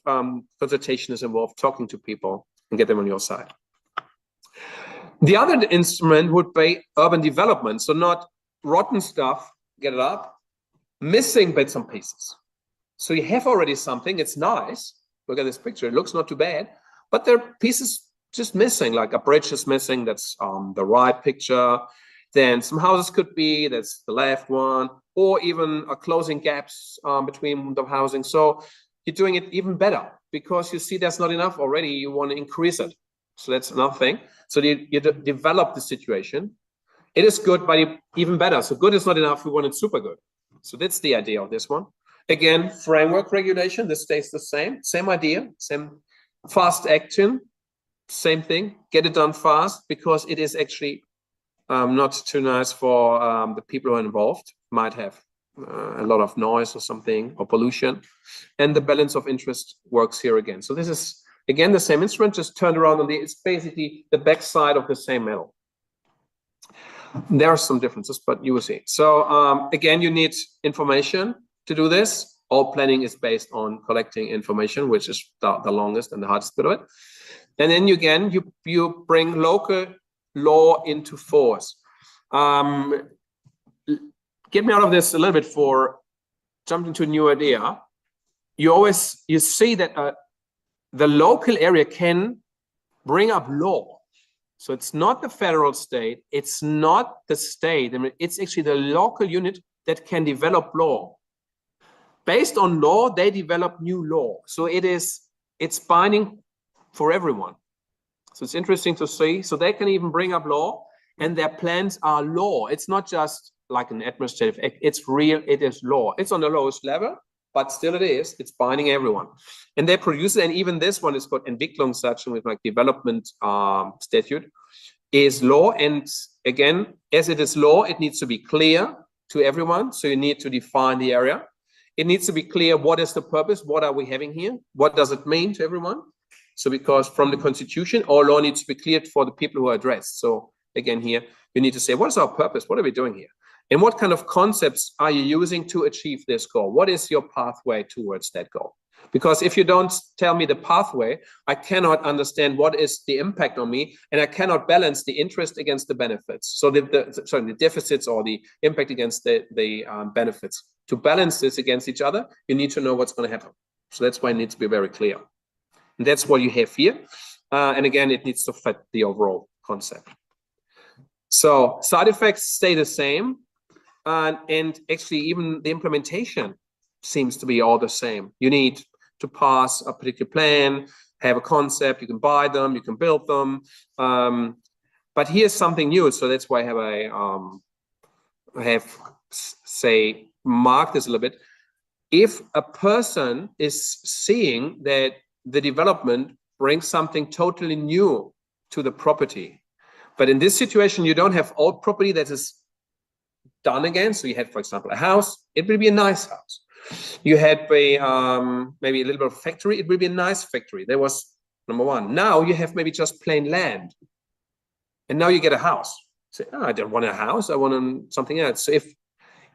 consultation is involved, talking to people and get them on your side. The other instrument would be urban development. So not rotten stuff, get it up, missing bits and pieces. So you have already something, it's nice. Look at this picture, it looks not too bad, but there are pieces just missing, like a bridge is missing, that's the right picture. Then some houses could be, that's the left one, or even closing gaps between the housing. So you're doing it even better because you see there's not enough already, you want to increase it. So that's another thing. So you develop the situation. It is good, but even better. So good is not enough, we want it super good. So that's the idea of this one. Again, framework regulation, this stays the same idea, same fast action, same thing, get it done fast because it is actually not too nice for the people who are involved, might have a lot of noise or something, or pollution, and the balance of interest works here again. So this is, again, the same instrument, just turned around on it's basically the back side of the same medal. There are some differences, but you will see. So again, you need information to do this. All planning is based on collecting information, which is the longest and the hardest bit of it. And then you bring local law into force. Get me out of this a little bit for jumping to a new idea. You see that the local area can bring up law. So it's not the federal state, it's not the state, I mean, it's actually the local unit that can develop law. Based on law, they develop new law. So it's binding for everyone. So it's interesting to see. So they can even bring up law and their plans are law. It's not just like an administrative act, it's real, it is law. It's on the lowest level, but still it's binding everyone. And they produce it, and even this one is called Entwicklungssatzung, with like development statute, is law. And again, as it is law, it needs to be clear to everyone. So you need to define the area. It needs to be clear, what is the purpose? What are we having here? What does it mean to everyone? So because from the constitution, all law needs to be cleared for the people who are addressed. So again, here, you need to say, what is our purpose? What are we doing here? And what kind of concepts are you using to achieve this goal? What is your pathway towards that goal? Because if you don't tell me the pathway, I cannot understand what is the impact on me, and I cannot balance the interest against the benefits. So the deficits or the impact against the benefits. To balance this against each other, you need to know what's going to happen. So that's why it needs to be very clear. And that's what you have here. And again, it needs to fit the overall concept. So side effects stay the same. And actually, even the implementation seems to be all the same. You need to pass a particular plan, have a concept, you can buy them, you can build them. But here's something new. So that's why I have say, marked this a little bit. If a person is seeing that the development brings something totally new to the property, but in this situation, you don't have old property that is done again. So you had, for example, a house, it will be a nice house. You had maybe a little bit of factory, it will be a nice factory. There was number one. Now you have maybe just plain land. And now you get a house. Say, oh, I don't want a house, I want something else. So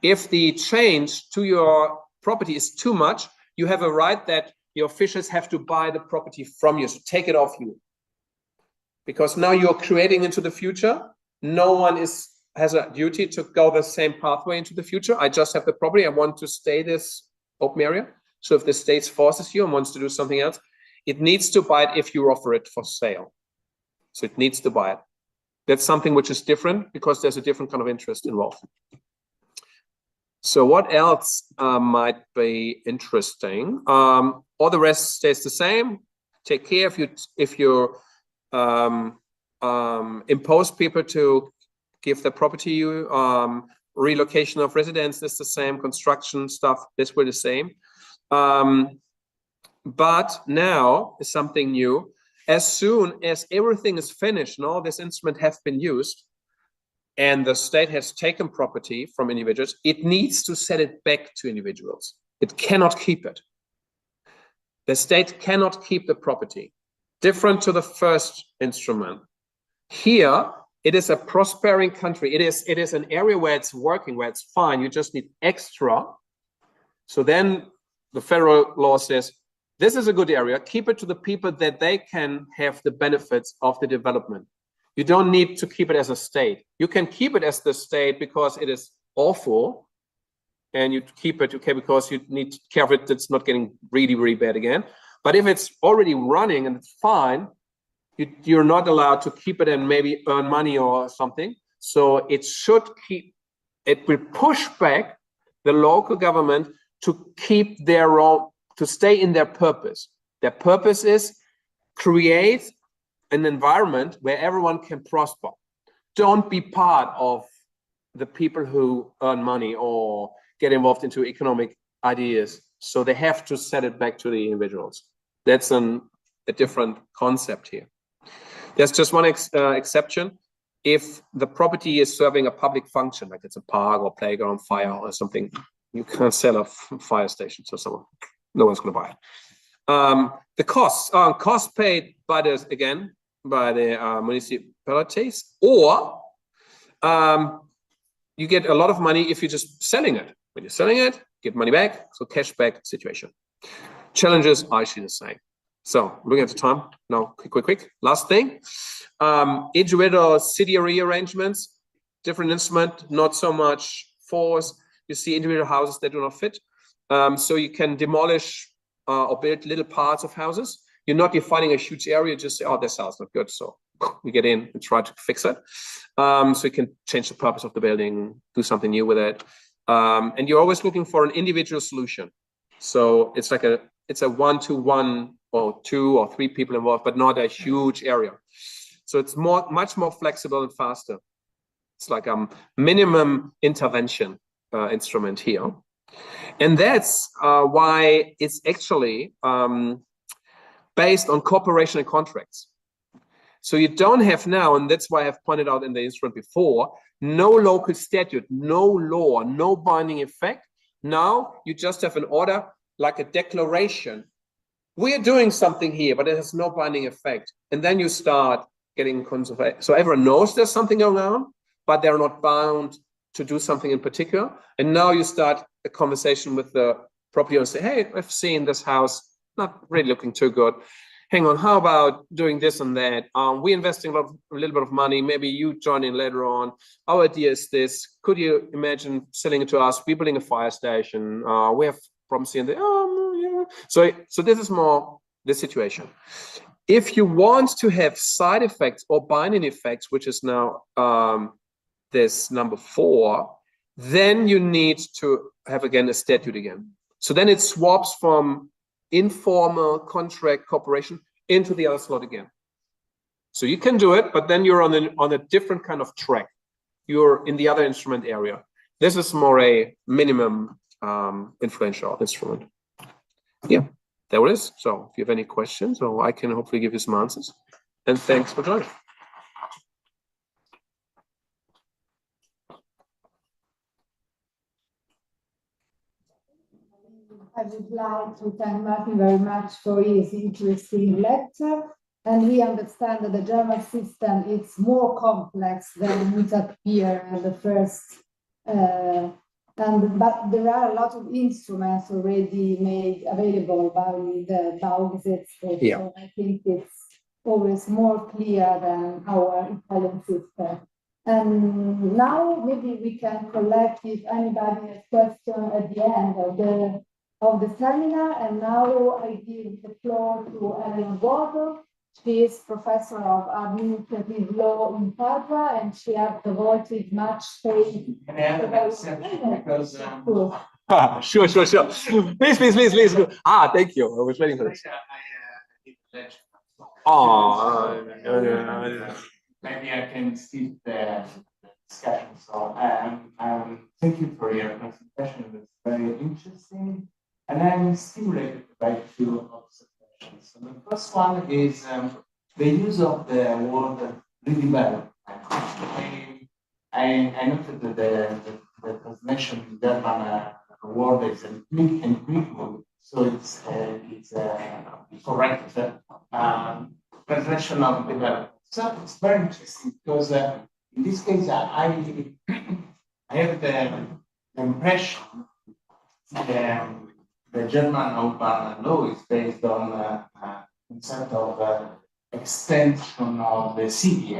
if the change to your property is too much, you have a right that your officials have to buy the property from you, so take it off you. Because now you're creating into the future. No one has a duty to go the same pathway into the future. I just have the property. I want to stay this open area. So if the state forces you and wants to do something else, it needs to buy it if you offer it for sale. So it needs to buy it. That's something which is different because there's a different kind of interest involved. So what else might be interesting? All the rest stays the same. Take care if you impose people to give the property you, relocation of residence is the same, construction stuff, this were the same. But now is something new. As soon as everything is finished and all this instrument have been used, and the state has taken property from individuals, it needs to set it back to individuals. It cannot keep it. The state cannot keep the property. Different to the first instrument. Here, it is a prospering country. It is an area where it's working, where it's fine. You just need extra. So then the federal law says, this is a good area. Keep it to the people that they can have the benefits of the development. You don't need to keep it as a state. You can keep it as the state because it is awful, and you keep it okay because you need to care of it. It's not getting really, really bad again. But if it's already running and it's fine, you're not allowed to keep it and maybe earn money or something. So it should keep. It will push back the local government to keep their own, to stay in their purpose. Their purpose is create an environment where everyone can prosper. Don't be part of the people who earn money or get involved into economic ideas. So they have to set it back to the individuals. That's a different concept here. There's just one exception. If the property is serving a public function, like it's a park or playground, fire or something, you can't sell a fire station to someone. No one's going to buy it. The costs paid by the municipalities, or you get a lot of money if you're just selling it. When you're selling it, get money back, so cash back situation. Challenges are actually the same. So looking at the time now, quick. Last thing, individual city rearrangements, different instrument, not so much force. You see individual houses that do not fit. So you can demolish or build little parts of houses. You're not defining a huge area, just say, oh, this house not good. So we get in and try to fix it. So you can change the purpose of the building, do something new with it. And you're always looking for an individual solution. So it's like it's a 1-to-1 or 2 or 3 people involved, but not a huge area. So it's much more flexible and faster. It's like a minimum intervention instrument here. And that's why it's actually based on cooperation and contracts. So you don't have now, and that's why I've pointed out in the instrument before, no local statute, no law, no binding effect. Now you just have an order, like a declaration. We are doing something here, but it has no binding effect. And then you start getting conservation. So everyone knows there's something going on, but they're not bound to do something in particular. And now you start a conversation with the property owner and say, hey, I've seen this house, not really looking too good. Hang on, how about doing this and that? We're investing a little bit of money. Maybe you join in later on. Our idea is this. Could you imagine selling it to us? We're building a fire station. We have problems here and there. Yeah. So this is more the situation. If you want to have side effects or binding effects, which is now this number 4, then you need to have again a statute again. So then it swaps from informal contract cooperation into the other slot again. So you can do it, but then you're on a different kind of track. You're in the other instrument area. This is more a minimum influential instrument. Yeah, there it is. So if you have any questions, or I can hopefully give you some answers. And thanks for joining.
I would like to thank Martin very much for his interesting lecture. And we understand that the German system is more complex than it appeared at the first. But there are a lot of instruments already made available by the Baugesetz.
Yeah.
So I think it's always more clear than our Italian system. And now maybe we can collect if anybody has questions at the end of the seminar. And now I give the floor to Ellen Borgo. She is professor of administrative law in Padua, and she has devoted much faith.
And I have an exception because
Sure. Please. Thank you. I was waiting for this.
did lecture.
Oh,
Maybe I can skip the discussion. So thank you for your presentation. It was very interesting. And I'm stimulated by two observations. So the first one is the use of the word redevelopment. I noted that the translation in German word is Entwicklung, so it's correct translation of development. So it's very interesting because in this case I have the impression the German urban law is based on a concept of extension of the city,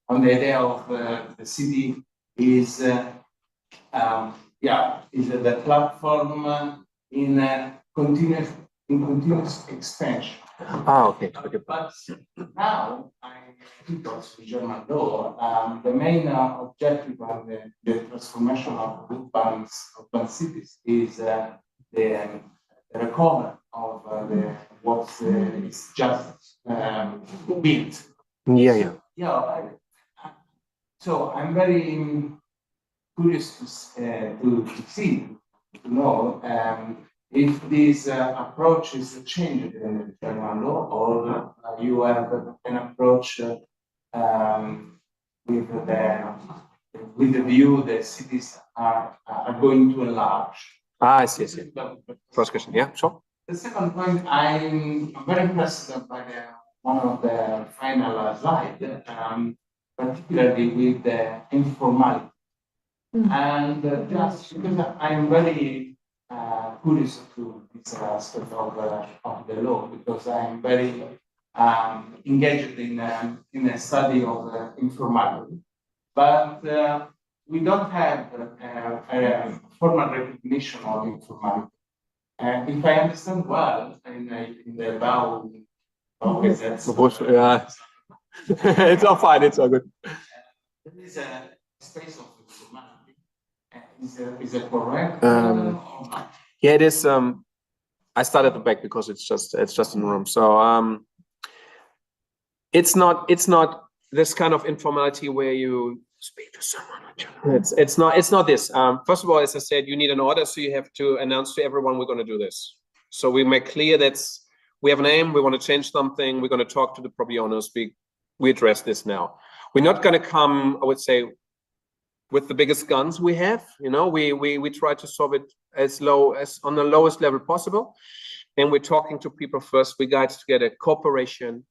on the idea of the city is the platform in continuous expansion.
okay.
But now, I think also German law, the main objective of the transformation of urban cities is the recovery of what is just built.
Yeah.
So I'm very curious to know if this approach is changed in the German law, or you have an approach with the view that cities are going to enlarge.
I see. First question, yeah, sure.
The second point, I'm very impressed by one of the final slides, particularly with the informality. And just because I'm very curious to this aspect of the law, because I'm very engaged in a study of informality. But we don't have a formal recognition of informality. If I understand well, in the BAU,
It's all fine, it's all good.
There is a space of informality. Is it correct?
Yeah, it is. I started at the back because it's just in the room. So it's not this kind of informality where you speak to someone. It's not this. First of all, as I said, you need an order, so you have to announce to everyone we're going to do this. So we make clear that we have a name, we want to change something, we're going to talk to the property owners. We address this now. We're not going to come, I would say, with the biggest guns we have. We try to solve it as low as on the lowest level possible, and we're talking to people first. We guide to get a cooperation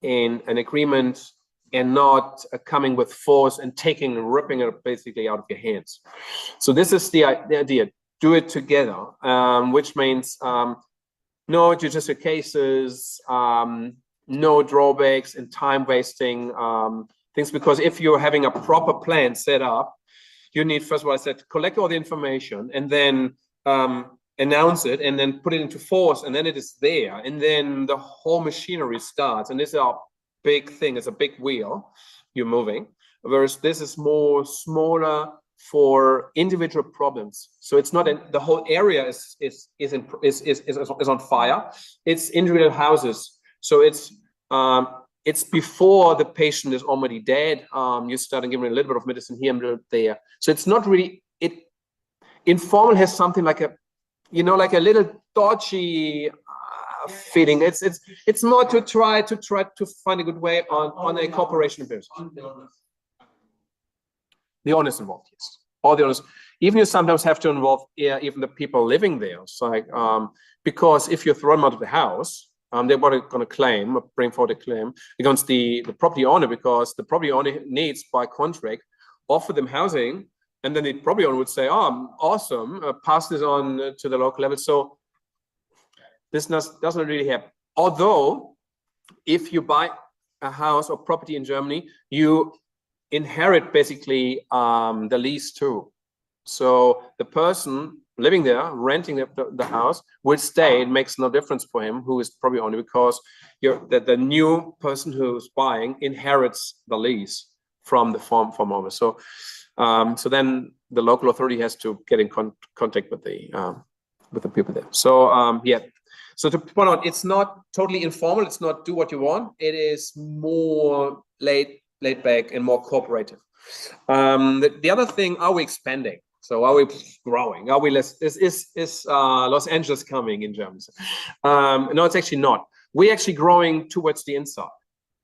in an agreement, and not coming with force and ripping it basically out of your hands. So this is the idea. Do it together, which means no judicial cases, no drawbacks and time wasting things, because if you're having a proper plan set up, you need, first of all, I said, collect all the information and then announce it and then put it into force, and then it is there, and then the whole machinery starts. And this is a big thing. It's a big wheel you're moving, whereas this is more smaller for individual problems. So it's not the whole area is on fire. It's individual houses. So it's before the patient is already dead. You start giving a little bit of medicine here and a little there. So it's not really informal has something like a little dodgy feeling. It's more to try to find a good way on a cooperation basis. The owners involved, yes. All the owners. Even you sometimes have to involve even the people living there. So because if you throw them out of the house, they're going to bring forward a claim against the property owner, because the property owner needs by contract offer them housing, and then the property owner would say, "Oh, awesome, pass this on to the local level." So this doesn't really happen. Although, if you buy a house or property in Germany, you inherit basically the lease too. So the person living there, renting the house, will stay. It makes no difference for him, who is probably only because the new person who's buying inherits the lease from the former owner. So then the local authority has to get in contact with the people there. So yeah. So to point out, it's not totally informal. It's not do what you want. It is more laid back and more cooperative. The other thing, are we expanding? So are we growing? Are we less? Is Los Angeles coming in Germany? No, it's actually not. We're actually growing towards the inside.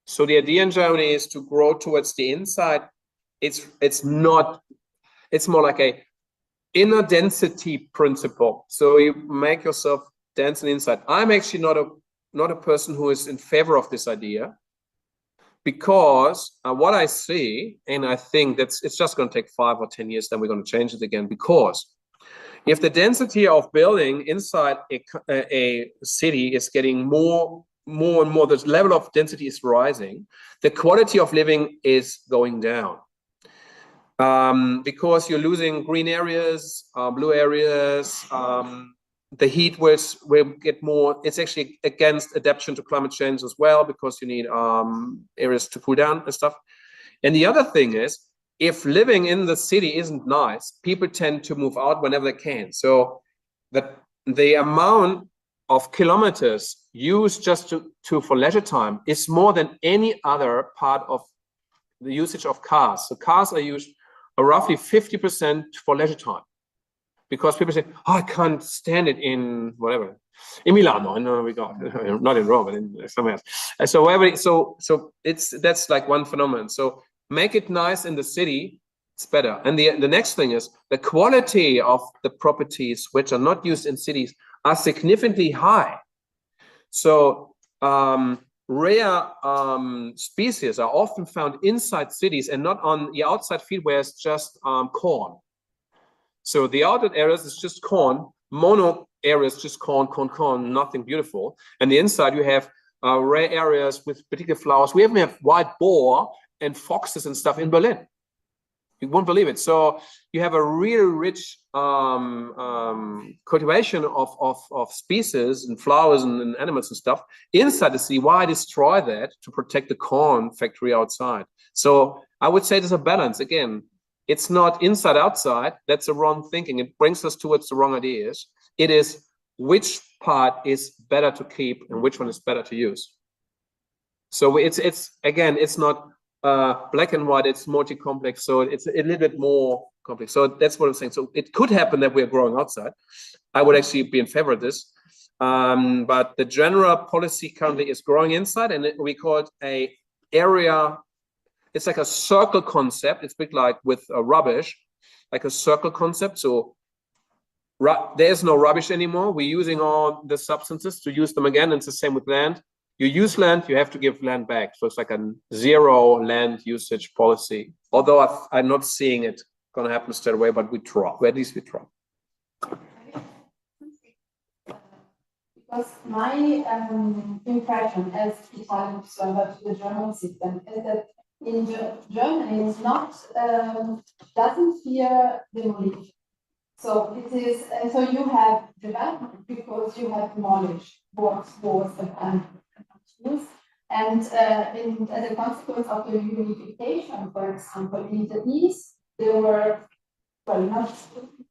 So the idea in Germany is to grow towards the inside. It's not. It's more like a inner density principle. So you make yourself dense and inside. I'm actually not a person who is in favor of this idea, because what I see, and I think it's just going to take 5 or 10 years, then we're going to change it again. Because if the density of building inside a city is getting more and more, the level of density is rising, the quality of living is going down. Because you're losing green areas, blue areas, the heat will get more. It's actually against adaptation to climate change as well, because you need areas to cool down and stuff. And the other thing is, if living in the city isn't nice, people tend to move out whenever they can. So that the amount of kilometers used just for leisure time is more than any other part of the usage of cars. So cars are used roughly 50% for leisure time. Because people say, oh, I can't stand it in whatever, in Milano, and we got not in Rome, but in somewhere else. And so wherever, so that's like one phenomenon. So make it nice in the city, it's better. And the next thing is the quality of the properties which are not used in cities are significantly high. So rare species are often found inside cities and not on the outside field where it's just corn. So the outer areas is just corn, mono areas just corn, nothing beautiful. And the inside you have rare areas with particular flowers. We even have wild boar and foxes and stuff in Berlin. You won't believe it. So you have a really rich cultivation of species and flowers and animals and stuff inside the city. Why destroy that to protect the corn factory outside? So I would say there's a balance again. It's not inside outside. That's the wrong thinking. It brings us towards the wrong ideas. It is which part is better to keep and which one is better to use. So it's again, it's not black and white. It's multi-complex. So it's a little bit more complex. So that's what I'm saying. So it could happen that we're growing outside. I would actually be in favor of this. But the general policy currently is growing inside, and we call it a area. It's like a circle concept. It's a bit like with rubbish, like a circle concept. So there's no rubbish anymore. We're using all the substances to use them again. And it's the same with land. You use land, you have to give land back. So it's like a zero land usage policy. Although I'm not seeing it going to happen straight away, but we try. At least we try.
Because my impression as Italian observer to the German system is that in Germany is not doesn't fear demolition. So it is, and so you have development because you have knowledge what was and as a consequence of the unification, for example, in the East, there were not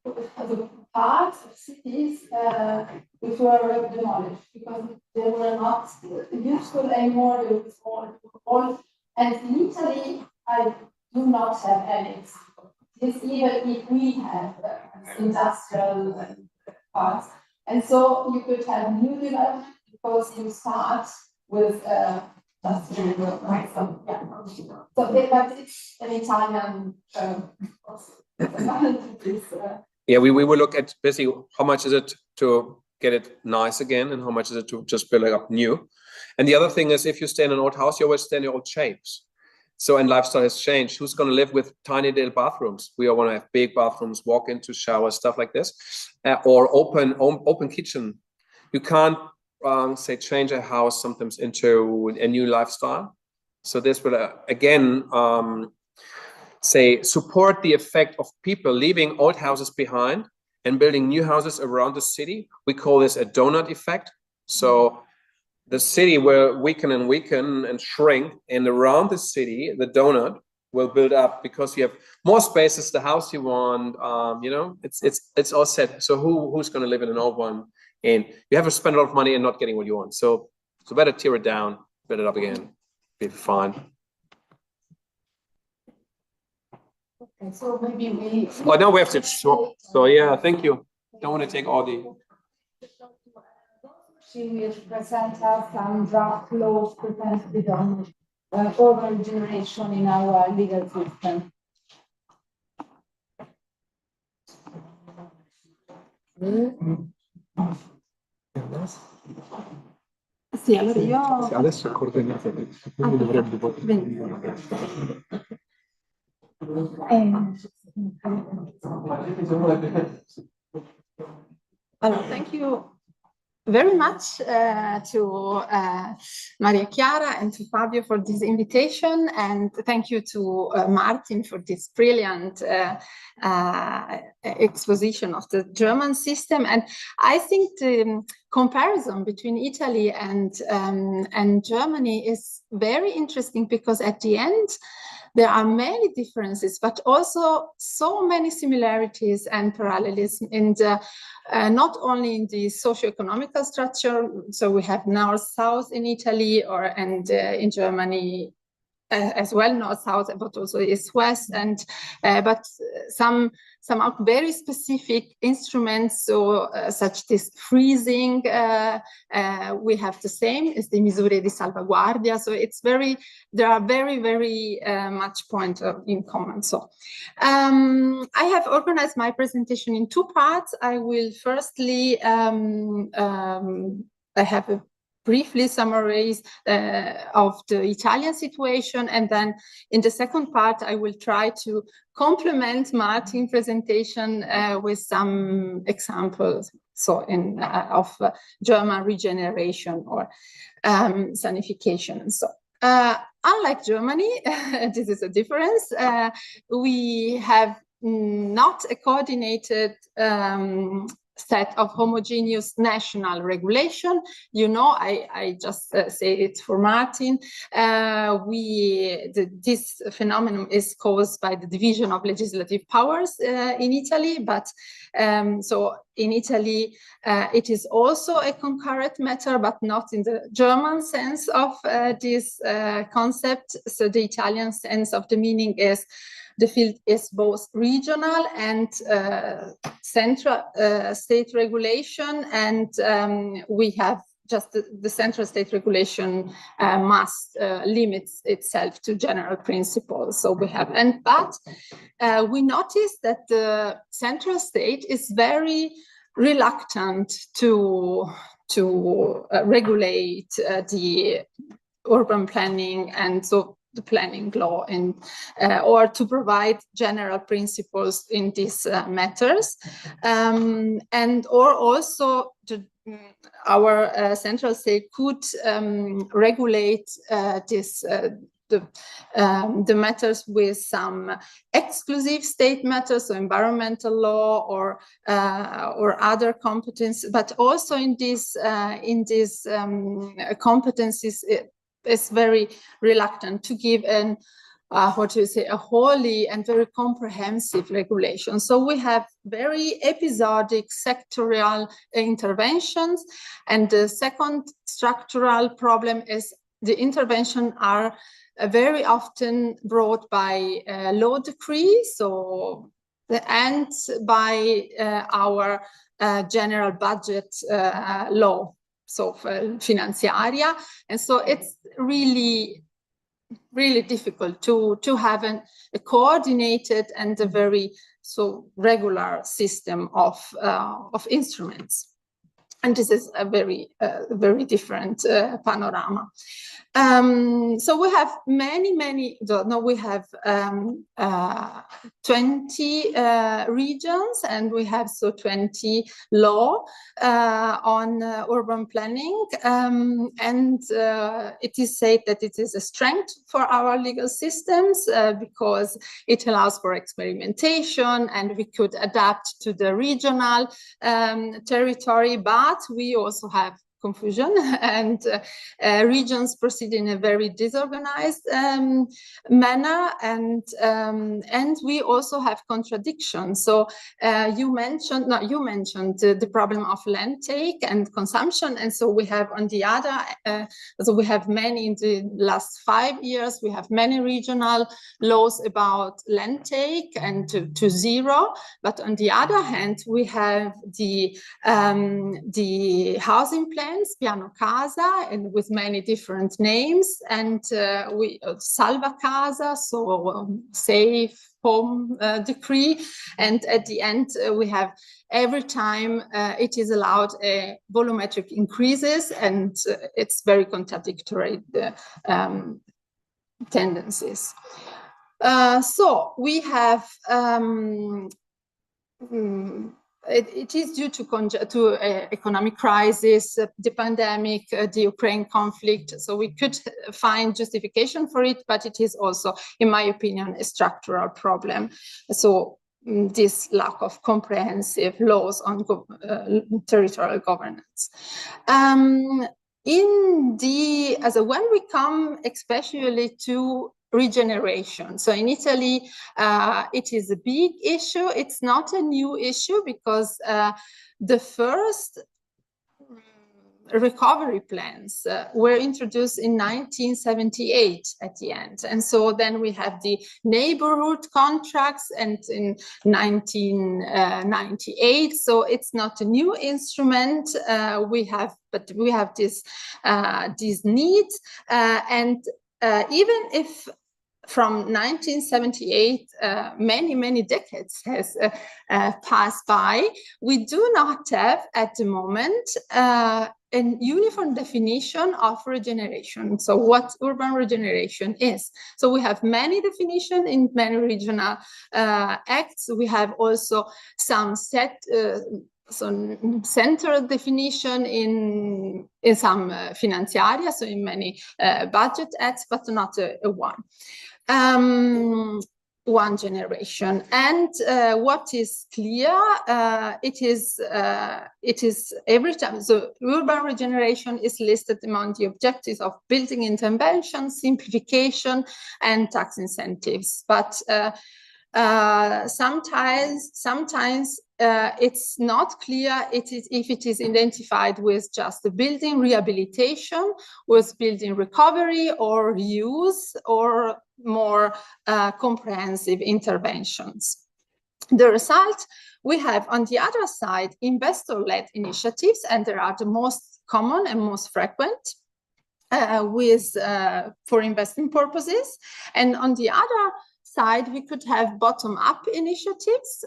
the parts of cities which were demolished because they were not useful anymore. They were all. And in Italy, I do not have any example. This even if we have industrial parts. And so you could have new development because you start with industrial, So but it's an Italian
yeah, we will look at basically how much is it to get it nice again and how much is it to just build it up new. And the other thing is, if you stay in an old house, you always stay in your old shapes. So, and lifestyle has changed. Who's going to live with tiny little bathrooms? We all want to have big bathrooms, walk into showers, stuff like this, or open kitchen. You can't say change a house sometimes into a new lifestyle. So this will again say support the effect of people leaving old houses behind and building new houses around the city. We call this a donut effect. So the city will weaken and shrink, and around the city, the donut will build up because you have more spaces, the house you want. You know, it's all set. So who's going to live in an old one? And you have to spend a lot of money and not getting what you want. So better tear it down, build it up again, be fine.
Okay, so maybe we.
Oh, now we have to swap. So yeah, thank you. Don't want to take all the.
She will present us some draft laws presented on urban regeneration in our legal system. Sì, allora io...
Sì, adesso è coordinata, quindi dovrebbe
Allora, thank you very much to Maria Chiara and to Fabio for this invitation, and thank you to Martin for this brilliant exposition of the German system. And I think the comparison between Italy and Germany is very interesting, because at the end there are many differences, but also so many similarities and parallelism in the not only in the socio-economical structure. So we have north-south in Italy, and in Germany as well, north-south, but also east-west, and but some very specific instruments, so such as freezing, we have the same as the misure di salvaguardia. So it's there are very much point in common. So I have organized my presentation in two parts. I will firstly I have briefly summarize of the Italian situation, and then in the second part I will try to complement Martin's presentation with some examples, so of German regeneration or sanification and so. Unlike Germany, this is a difference. We have not a coordinated set of homogeneous national regulation. You know, I just say it for Martin. This phenomenon is caused by the division of legislative powers in Italy, but so in Italy it is also a concurrent matter, but not in the German sense of this concept. So the Italian sense of the meaning is the field is both regional and central state regulation, and we have just the central state regulation must limit itself to general principles. So we have, but we notice that the central state is very reluctant to regulate the urban planning, and so the planning law, and or to provide general principles in these matters, and or also our central state could regulate the matters with some exclusive state matters, so environmental law or other competence, but also in these competencies is very reluctant to give a wholly and very comprehensive regulation. So we have very episodic sectorial interventions, and the second structural problem is the intervention are very often brought by law decree, so and by our general budget law, so finanziaria, and so it's really difficult to have a coordinated and a very regular system of instruments, and this is a very different panorama. So we have we have 20 regions, and we have 20 law on urban planning, and it is said that it is a strength for our legal systems because it allows for experimentation, and we could adapt to the regional territory, but we also have confusion, and regions proceed in a very disorganized manner, and we also have contradictions. So you mentioned the problem of land take and consumption, and so we have on the other, so we have many in the last 5 years, we have many regional laws about land take and to zero, but on the other hand, we have the housing plans, Piano Casa, and with many different names, and we Salva Casa, so safe home decree, and at the end we have every time it is allowed volumetric increases, and it's very contradictory, the tendencies. So we have it is due to economic crisis, the pandemic, the Ukraine conflict. So we could find justification for it, but it is also, in my opinion, a structural problem. So this lack of comprehensive laws on territorial governance. When we come especially to regeneration. So in Italy, it is a big issue. It's not a new issue because the first recovery plans were introduced in 1978 at the end. And so then we have the neighborhood contracts, and in 1998. So it's not a new instrument. We have this needs, and even if from 1978 many decades has passed by, we do not have at the moment a uniform definition of regeneration. So what urban regeneration is. So we have many definitions in many regional acts. We have also some central definition in some finanziaria, so in many budget acts, but not a one generation. And what is clear, it is every time. So urban regeneration is listed among the objectives of building intervention, simplification, and tax incentives. But sometimes it's not clear if it is identified with just the building rehabilitation, with building recovery or reuse, or more comprehensive interventions. The result, we have on the other side investor-led initiatives, and they are the most common and most frequent for investment purposes. And on the other side, we could have bottom-up initiatives,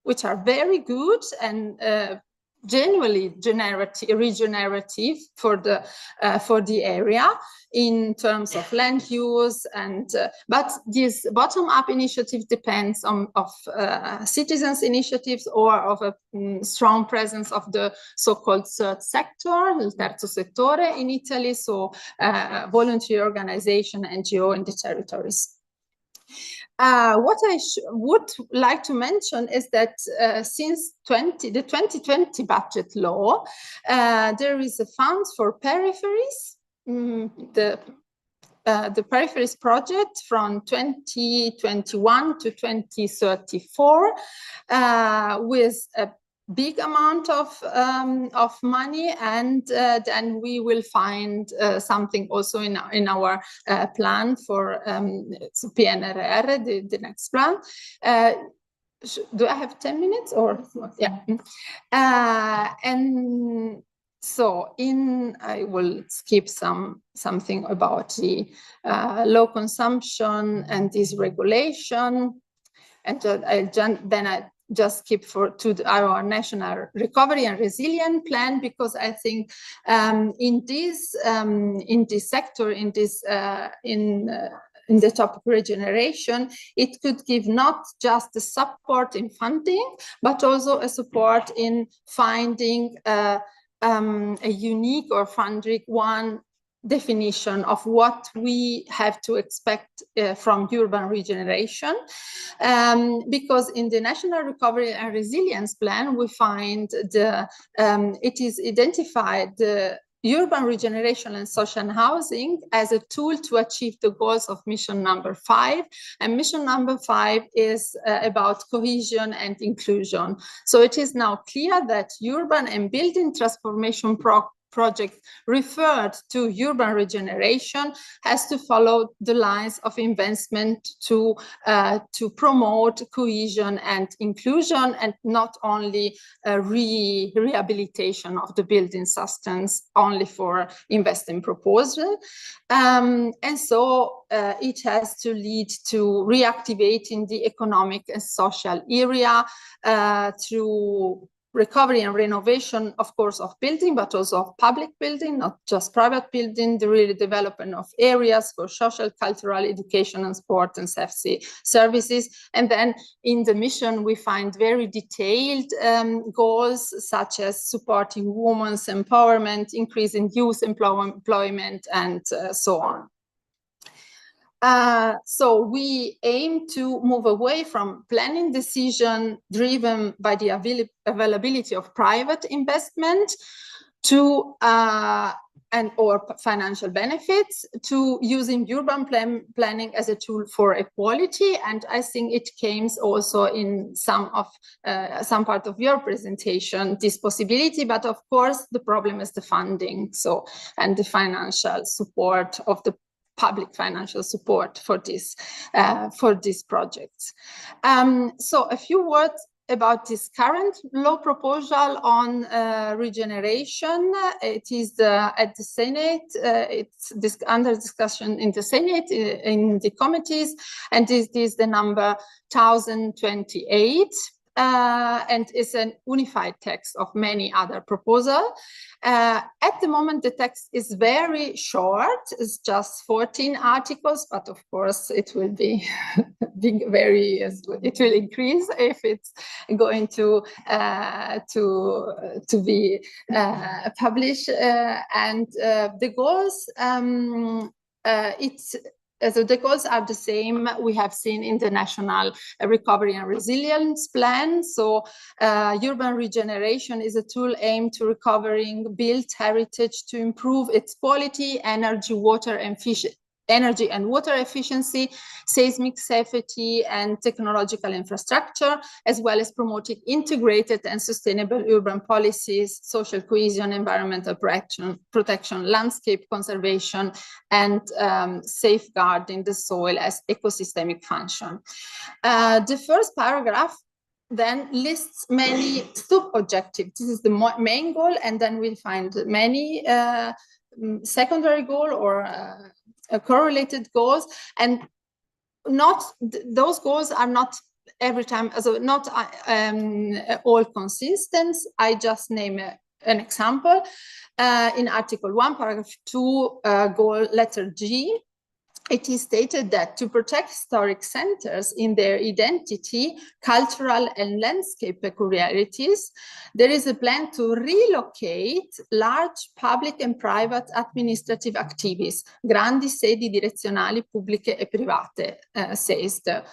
which are very good and genuinely regenerative for the area in terms of land use, and but this bottom-up initiative depends on citizens' initiatives or of a strong presence of the so-called third sector, il terzo settore in Italy, so voluntary organization, NGO in the territories. What I would like to mention is that since the 2020 budget law, there is a fund for peripheries, the peripheries project from 2021 to 2034, with a big amount of money, and then we will find something also in our plan for PNRR, the next plan. Do I have 10 minutes or yeah? And so I will skip something about the low consumption and this regulation, and then just skip to our national recovery and resilience plan, because I think in this sector, in the topic regeneration, it could give not just the support in funding, but also a support in finding a unique or funding one definition of what we have to expect from urban regeneration, because in the National Recovery and Resilience Plan we find it is identified the urban regeneration and social housing as a tool to achieve the goals of mission number 5, and mission number 5 is about cohesion and inclusion. So it is now clear that urban and building transformation project referred to urban regeneration has to follow the lines of investment to promote cohesion and inclusion, and not only rehabilitation of the building substance only for investing proposal. And so it has to lead to reactivating the economic and social area through recovery and renovation, of course, of building, but also of public building, not just private building, the really development of areas for social, cultural, education, and sport and safety services. And then in the mission, we find very detailed goals, such as supporting women's empowerment, increasing youth employment, and so on. So we aim to move away from planning decision driven by the availability of private investment to or financial benefits, to using urban planning as a tool for equality. And I think it came also in some part of your presentation, this possibility, but of course the problem is the funding, so, and the financial support of the public financial support for these projects. So a few words about this current law proposal on regeneration. It is at the Senate. It's under discussion in the Senate, in the committees, and this is the number 1028. And it's an unified text of many other proposals. At the moment, the text is very short. It's just 14 articles, but of course it will be it will increase if it's going to be published. And the goals, so the goals are the same we have seen in the National Recovery and Resilience Plan. So urban regeneration is a tool aimed to recovering built heritage to improve its quality, energy and water efficiency, seismic safety, and technological infrastructure, as well as promoting integrated and sustainable urban policies, social cohesion, environmental protection, landscape conservation, and safeguarding the soil as ecosystemic function. The first paragraph then lists many sub-objectives. This is the main goal, and then we'll find many secondary goal or correlated goals, and those goals are not every time, also not all consistent. I just name an example. In Article 1, Paragraph 2, goal letter G, it is stated that to protect historic centers in their identity, cultural and landscape peculiarities, there is a plan to relocate large public and private administrative activities, grandi sedi direzionali pubbliche e private, says the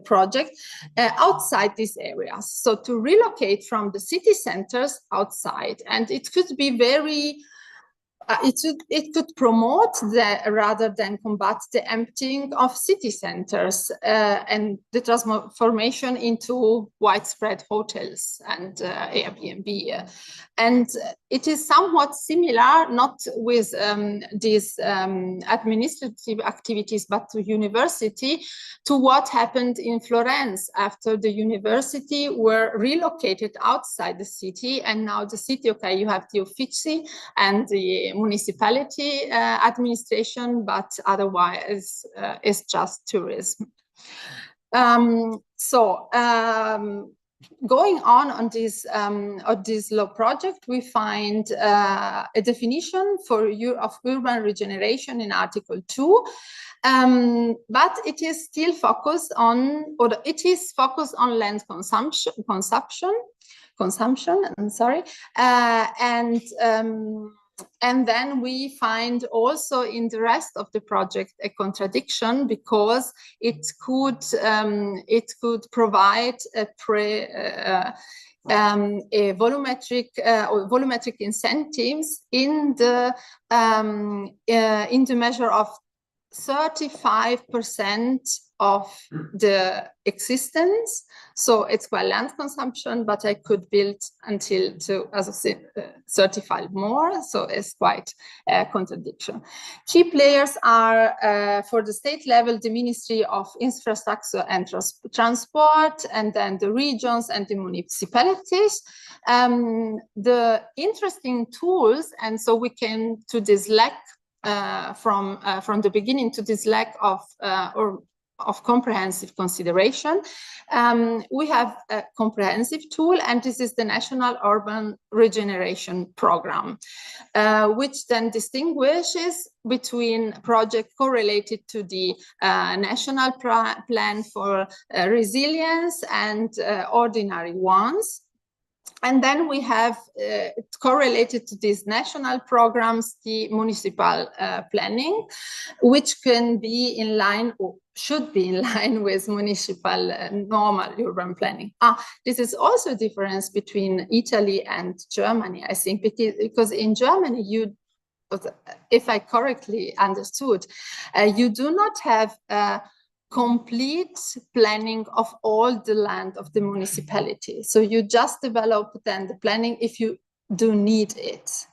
project, outside these areas. So to relocate from the city centers outside, and it could be very it could promote rather than combat the emptying of city centers and the transformation into widespread hotels and Airbnb. And it is somewhat similar, not with these administrative activities, but to university, to what happened in Florence after the university were relocated outside the city. And now the city, okay, you have the Uffizi and the municipality administration, but otherwise it's just tourism. Going on this law project, we find a definition of urban regeneration in Article 2, but it is still focused on, land consumption. I'm sorry, and then we find also in the rest of the project a contradiction, because it could provide a volumetric incentives in the measure of 35% of the existence. So it's quite land consumption, but I could build until as I said, 35 more. So it's quite a contradiction. Key players are for the state level, the Ministry of Infrastructure and Transport, and then the regions and the municipalities. The interesting tools, and so we came to this lack from the beginning, to this lack of comprehensive consideration. We have a comprehensive tool, and this is the National Urban Regeneration Program, which then distinguishes between projects correlated to the National Plan for Resilience and ordinary ones. And then we have correlated to these national programs, the municipal planning, which can be in line, or should be in line with municipal normal urban planning. This is also a difference between Italy and Germany, I think, because in Germany, if I correctly understood, you do not have complete planning of all the land of the municipality. So you just develop then the planning if you do need it.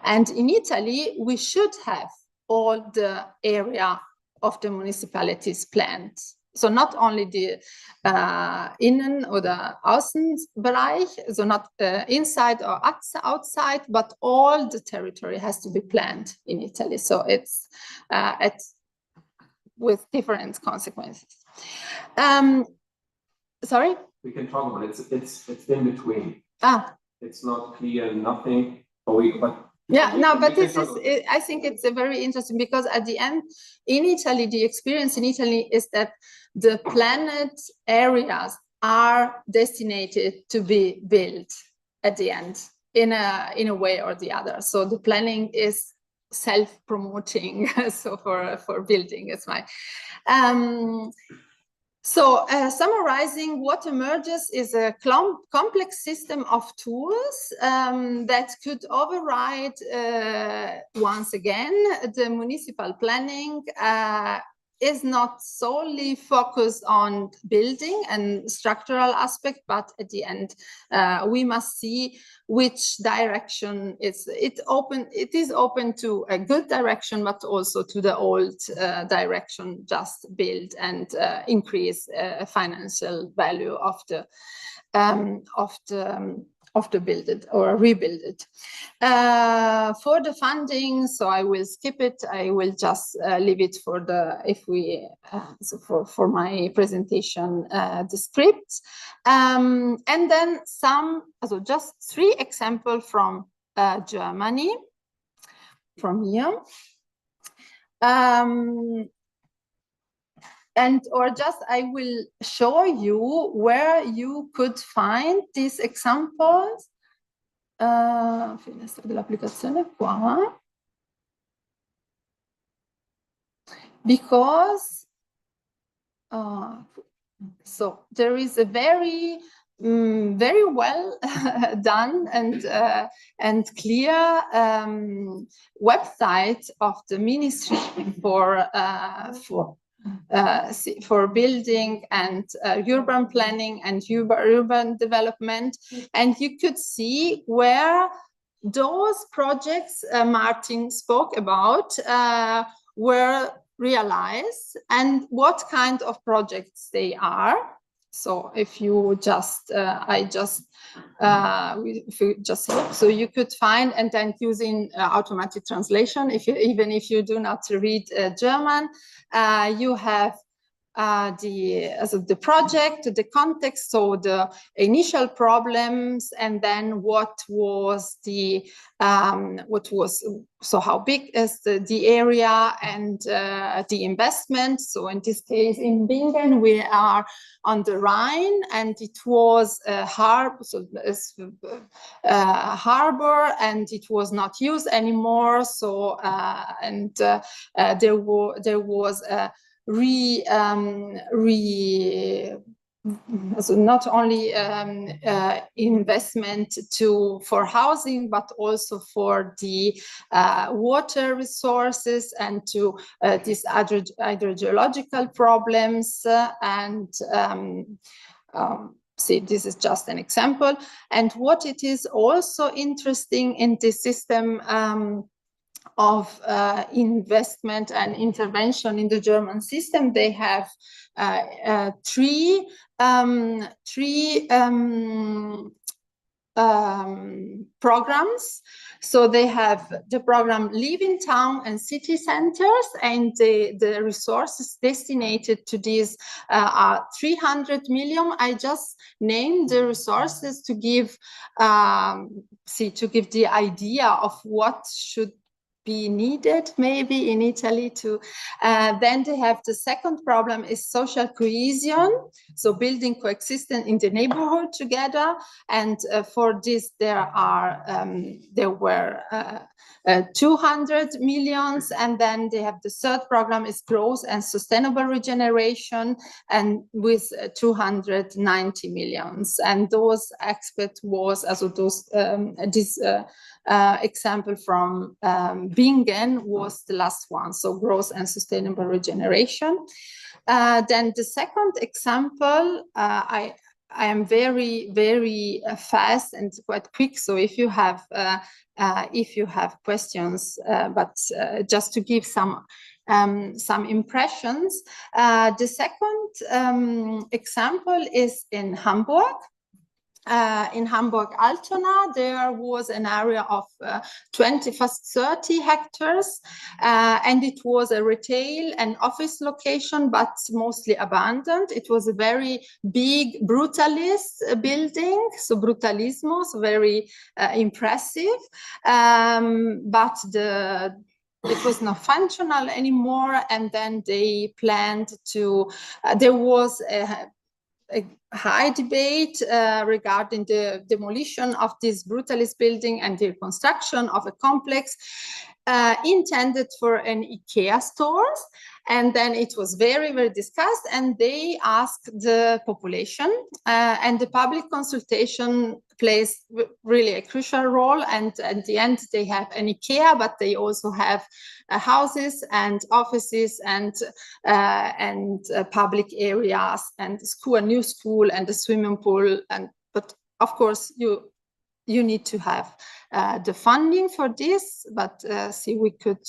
And in Italy, we should have all the area of the municipalities planned. So not only the Innen- oder Außenbereich, so not inside or outside, but all the territory has to be planned in Italy. So it's with different consequences. Sorry?
We can talk about it. It's in between. It's not clear, nothing.
But this is, I think it's a very interesting, because at the end, in Italy, the experience in Italy is that the planned areas are destined to be built at the end in a way or the other. So the planning is self-promoting, so for building is my summarizing, what emerges is a complex system of tools that could override once again the municipal planning. Is not solely focused on building and structural aspect, but at the end, we must see which direction it is open to a good direction, but also to the old direction, just build and increase financial value of the build it or rebuild it. For the funding, so I will skip it. I will just leave it for for my presentation, the script. And then just 3 examples from Germany, from here. I will show you where you could find these examples. Finestra dell'applicazione qua. Because so there is a very well done and clear website of the Ministry for building and urban planning and urban development, and you could see where those projects Martin spoke about were realized and what kind of projects they are. So if you just so you could find, and then using automatic translation, even if you do not read German, you have the project, the context, so the initial problems, and then what was so how big is the area and the investment. So in this case, in Bingen, we are on the Rhine, and it was a harbor, so harbor, and it was not used anymore. So there was a so not only investment for housing, but also for the water resources and to these hydrogeological problems. See, this is just an example. And what it is also interesting in this system of investment and intervention in the German system, they have three programs. So they have the program Live in Town and City Centers, and the resources designated to these are 300 million. I just named the resources to give the idea of what should be needed maybe in Italy to then they have the second problem is social cohesion, so building coexistence in the neighborhood together, and for this there were 200 millions, and then they have the third program is growth and sustainable regeneration, and with 290 millions, and those experts was also those example from Bingen was the last one, so growth and sustainable regeneration. Then the second example, I am very fast and quite quick, so if you have questions, but just to give some impressions, the second example is in Hamburg. In Hamburg-Altona, there was an area of 30 hectares, and it was a retail and office location, but mostly abandoned. It was a very big brutalist building, so brutalismo, so very impressive, but it was not functional anymore, and then they planned to, there was a high debate regarding the demolition of this brutalist building and the construction of a complex intended for an IKEA store. And then it was very discussed, and they asked the population, and the public consultation plays really a crucial role. And at the end, they have an IKEA, but they also have houses and offices and public areas and a new school and a swimming pool. But of course, you need to have the funding for this, but see, we could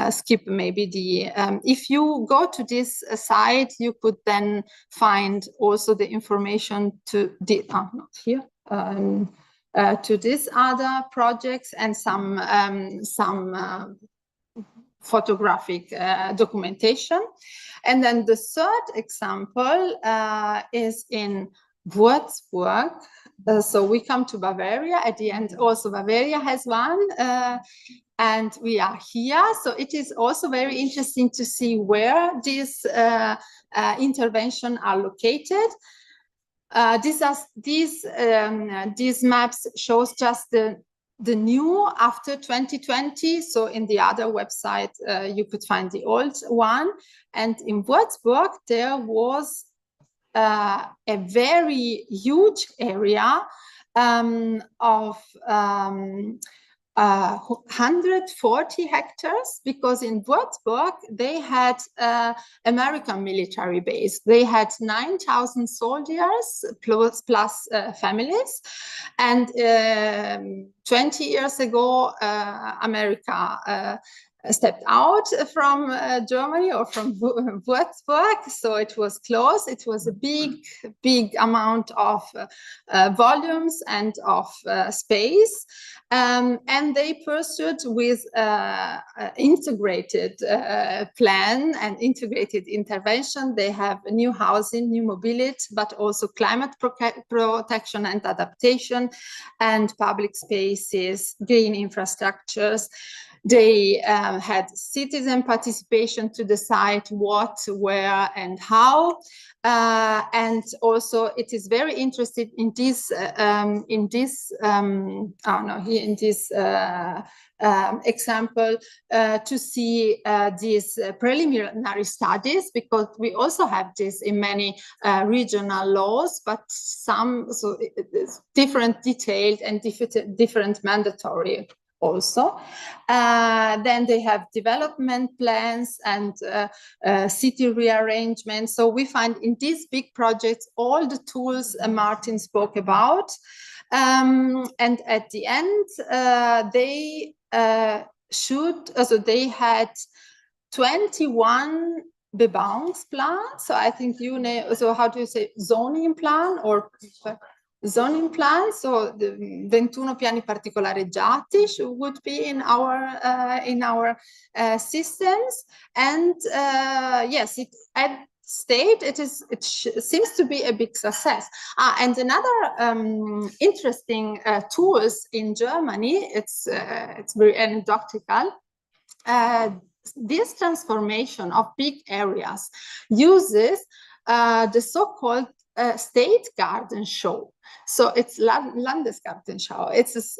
skip maybe the, if you go to this site, you could then find also the information to the, not here, to these other projects and some photographic documentation. And then the third example is in Würzburg. So we come to Bavaria at the end. Also, Bavaria has one, and we are here. So it is also very interesting to see where these interventions are located. These maps shows just the new after 2020. So in the other website, you could find the old one. And in Würzburg, there was a very huge area of 140 hectares, because in Würzburg they had American military base. They had 9,000 soldiers plus families, and 20 years ago America stepped out from Germany or from Würzburg, so it was close. It was a big amount of volumes and of space, and they pursued with integrated plan and integrated intervention. They have new housing, new mobility, but also climate protection and adaptation, and public spaces, green infrastructures. They had citizen participation to decide what, where, and how. And also, it is very interested in this example to see these preliminary studies, because we also have this in many regional laws, but some different detailed and different mandatory also. Then they have development plans and city rearrangement. So we find in these big projects all the tools Martin spoke about. And at the end, they they had 21 Bebauungsplan. So I think you know, so how do you say zoning plan or zoning plan? So the 21 piani particolareggiati would be in our systems. And yes, at state it seems to be a big success. And another interesting tools in Germany, it's very anecdotal. This transformation of big areas uses the so-called state garden show. So it's Landesgartenschau. It's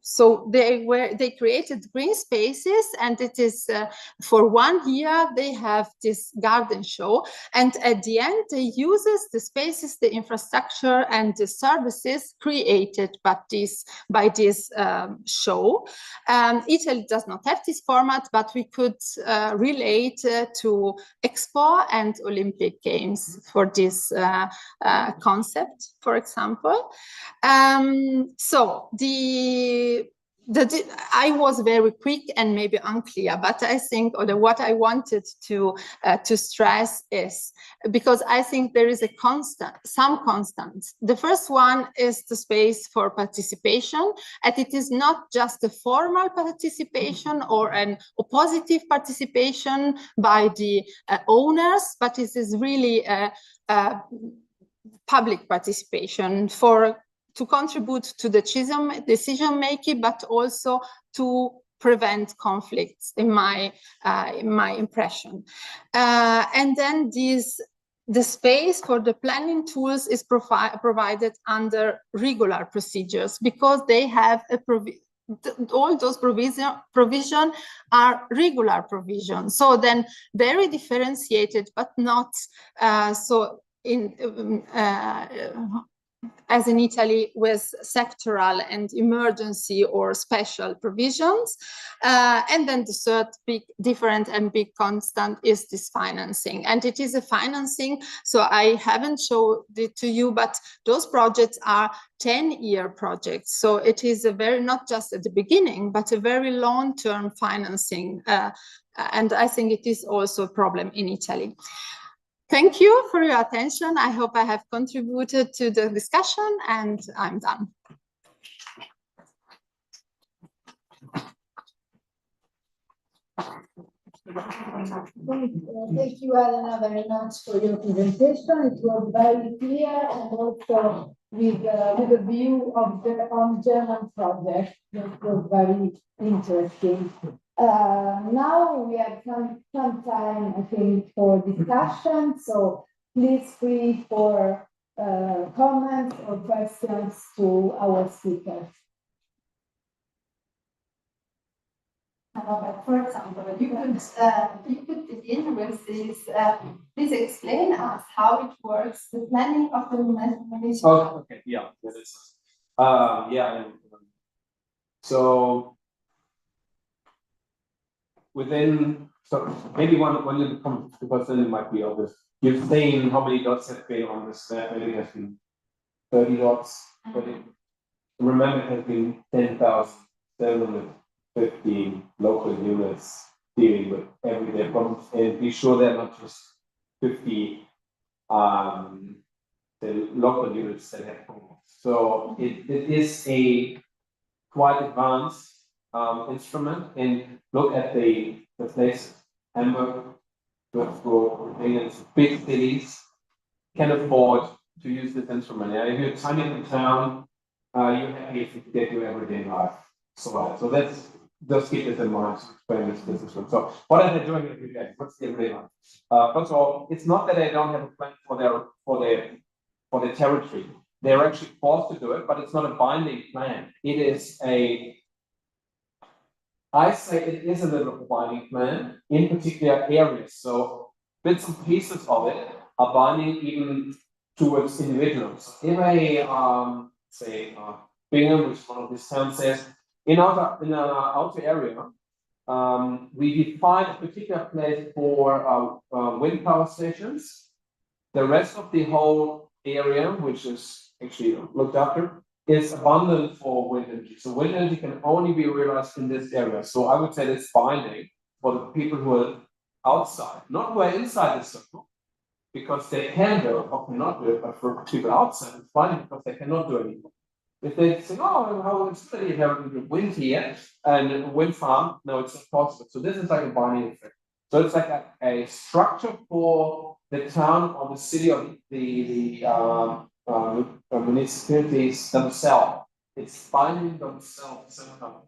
so they created green spaces, and it is for 1 year they have this garden show, and at the end they uses the spaces, the infrastructure, and the services created by this show. Italy does not have this format, but we could relate to Expo and Olympic Games for this concept, for example. So I was very quick and maybe unclear, but I think, or what I wanted to stress is, because I think there is some constants. The first one is the space for participation, and it is not just a formal participation or an oppositive participation by the owners, but it is really public participation to contribute to the decision making, but also to prevent conflicts, in my impression. And then the space for the planning tools is provided under regular procedures, because they have all those provision are regular provisions. So then very differentiated, but not so as in Italy, with sectoral and emergency or special provisions. And then the third big different and big constant is this financing. And it is a financing, so I haven't showed it to you, but those projects are 10-year projects. So it is not just at the beginning, but a very long-term financing. And I think it is also a problem in Italy. Thank you for your attention. I hope I have contributed to the discussion, and I'm done.
Thank you, Elena, very much for your presentation. It was very clear, and also with a view of the German project. That was very interesting. Now we have some time, I think, for discussion. So please free for comments or questions to our speakers.
For example, you could begin with this. Please explain us how it works, the planning of the municipal.
Oh, okay, yeah, that is. So maybe one little comment, because then it might be obvious. You've seen how many dots have been on this map. Maybe it has been 30 dots. But remember, it has been 10,700 15 local units dealing with everyday problems, and be sure they're not just 50 the local units that have problems. So it is a quite advanced instrument, and look at the places. Hamburg, Würzburg, big cities can afford to use this instrument. Yeah? If you're tiny in town, you're happy if you get your everyday life. So that's just keep this in mind to explain this instrument. So what are they doing every day? What's the everyday life? First of all, it's not that they don't have a plan for their territory. They're actually forced to do it, but it's not a binding plan. It is I say it is a little binding plan in particular areas. So bits and pieces of it are binding even towards individuals. If a say Bingham, which one of these towns says, in our outer area, we define a particular place for wind power stations. The rest of the whole area, which is actually looked after, is abundant for wind energy. So wind energy can only be realized in this area. So I would say it's binding for the people who are outside, not who are inside the circle, because they can do it or cannot do it, but for people outside, it's binding because they cannot do anything. If they say, oh, how is it you have wind here and a wind farm? No, it's not possible. So this is like a binding effect. So it's like a structure for the town or the city or the municipalities themselves. It's binding themselves somehow.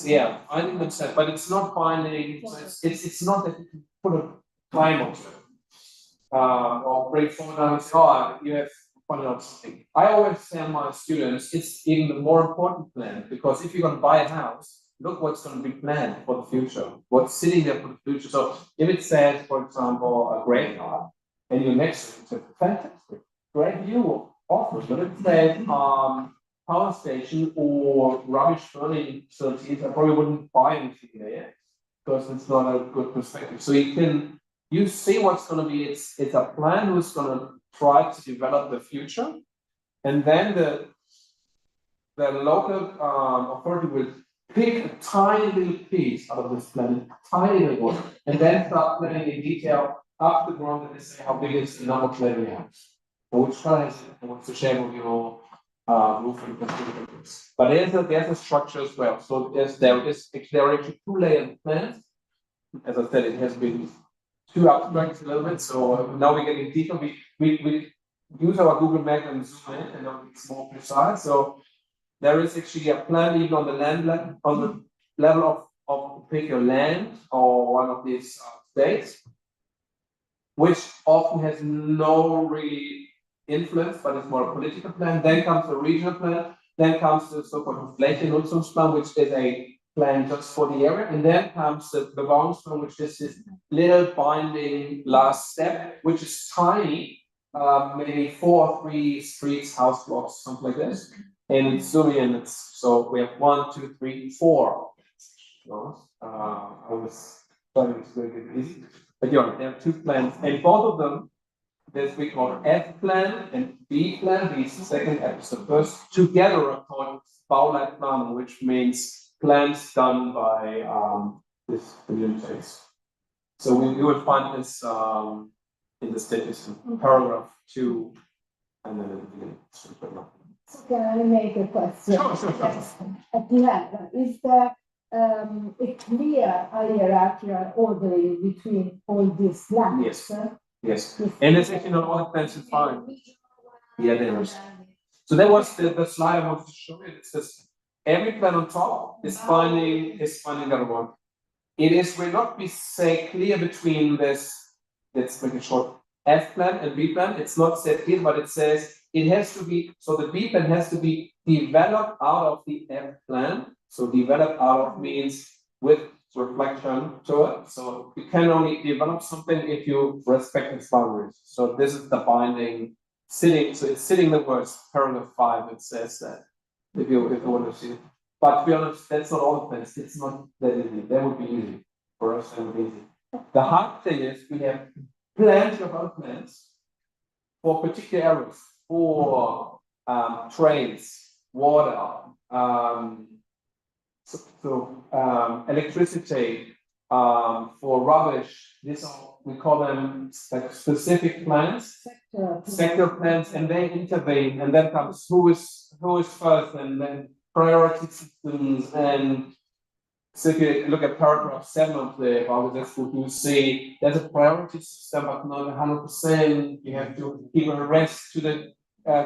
Yeah, binding themselves, but it's not binding. So it's not that you can put a time onto it or bring someone down and say, oh, you have pointed out something. I always tell my students it's even the more important plan, because if you're going to buy a house, look what's going to be planned for the future, what's sitting there for the future. So if it says, for example, a graveyard, and you're next to it, it's a fantastic, great view of it. But if it says power station or rubbish burning facilities, I probably wouldn't buy anything there because it's not a good perspective. So you see what's going to be. It's a plan who's going to try to develop the future, and then the local authority will pick a tiny little piece out of this plan, tiny little one, and then start planning in detail up the ground and they say how big is the number of level house, or which color is it, and what's the shape of your roof and construction. But there's a structure as well. So there are actually 2-layer plans. As I said, it has been too abstract a little bit. So now we're getting deeper. We use our Google Map and zoom in, and now it's more precise. So there is actually a plan even on the on the level of particular land or one of these states, which often has no really influence, but it's more a political plan. Then comes the regional plan. Then comes the so-called Flächennutzungsplan, which is a plan just for the area. And then comes the Bebauungsplan, which is this little binding last step, which is tiny, maybe 4 or 3 streets, house blocks, something like this. And Syrian, so we have 1, 2, 3, 4. I was starting to make it easy. But yeah, there are 2 plans, and both of them, there's we call F plan and B plan. The second F is the first. Together are called Bauleitplanung, which means plans done by this communities. So we would find this in the status in paragraph 2, and then in the beginning.
Can I make a question?
Sure.
Yes. At the end, is there a clear hierarchical ordering between all these plans?
Yes, and it's actually not all the plans you find. Yeah, there is. So that was the slide I wanted to show you. It says every plan on top is finding the other one. It will not be say clear between this. Let's make it short. F plan and B plan. It's not said here, but it says it has to be. So the B plan has to be developed out of the F plan. So developed out of means with reflection to it. So you can only develop something if you respect its boundaries. So this is the binding sitting. So it's sitting the words, paragraph 5, it says that if you want to see it. But to be honest, that's not all the plans. It's not that easy. That would be easy. For us, that would be easy. The hard thing is we have plenty of other plans for particular areas, for trains, water, Electricity, for rubbish, we call them like specific plans, sector plans, and they intervene, and then comes who is first, and then priority systems. And so if you look at paragraph 7 of the Codice, you see there's a priority system, but not 100%. You have to give a rest to the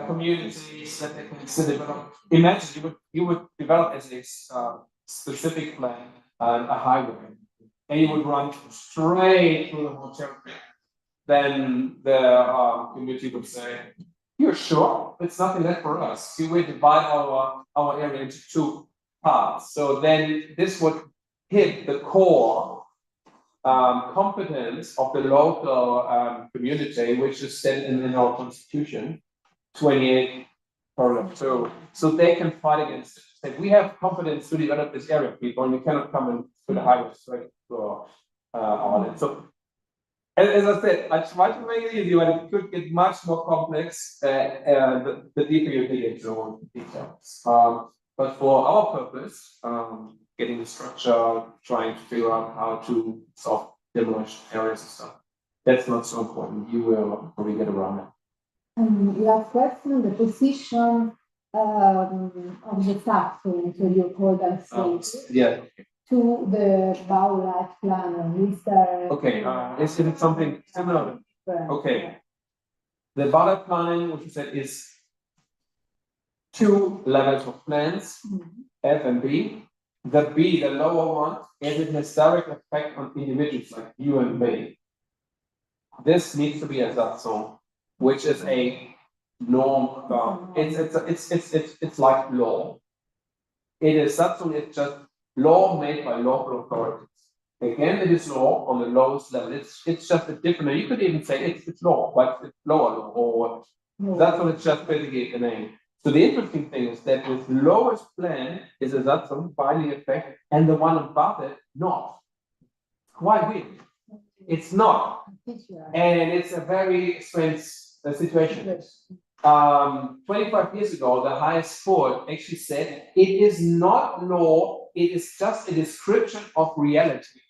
communities that they can still develop. Imagine you would develop as a specific plan a highway, and you would run straight through the whole territory. Then the community would say, "You're sure? It's nothing left for us. We will divide our area into 2 parts." So then this would hit the core competence of the local community, which is set in our constitution, 28 paragraph 2. So they can fight against it. Say, we have competence to develop this area, people, and you cannot come in to the highway straight to our land. So as I said, I try to make it easy, but it could get much more complex the deeper you dig into details. But for our purpose, getting the structure, trying to figure out how to solve demolition areas and stuff, that's not so important. You will probably get around it.
Last question, the position of the factory, so you call that
Yeah.
to the Baulight planner. Is there
Is it something similar? Okay. The Baulight planning, which you said, is 2 levels of plans, F and B. The B, the lower one, as it has direct effect on individuals like you and me. This needs to be a Satzung, which is a norm. It's like law. It is Satzung. It's just law made by local authorities. Again, it is law on the lowest level. It's just a different. You could even say it's law, but it's lower law, or that's what it's just basically a name. So the interesting thing is that this lowest plan is a Satzung binding effect, and the one above it not. Quite weird. It's not, and it's a very strange situation. 25 years ago, the highest court actually said it is not law, it is just a description of reality.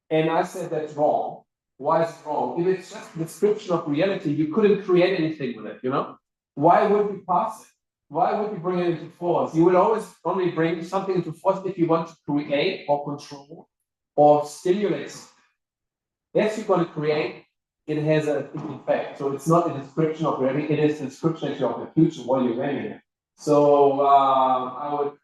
And I said that's wrong. Why is it wrong? If it's just a description of reality, you couldn't create anything with it, you know? Why would we pass it? Why would we bring it into force? You will always only bring something into force if you want to create or control or stimulate something. Yes, you're going to create, it has an effect. So it's not a description of reality, it is a description of the future, what you're getting at. So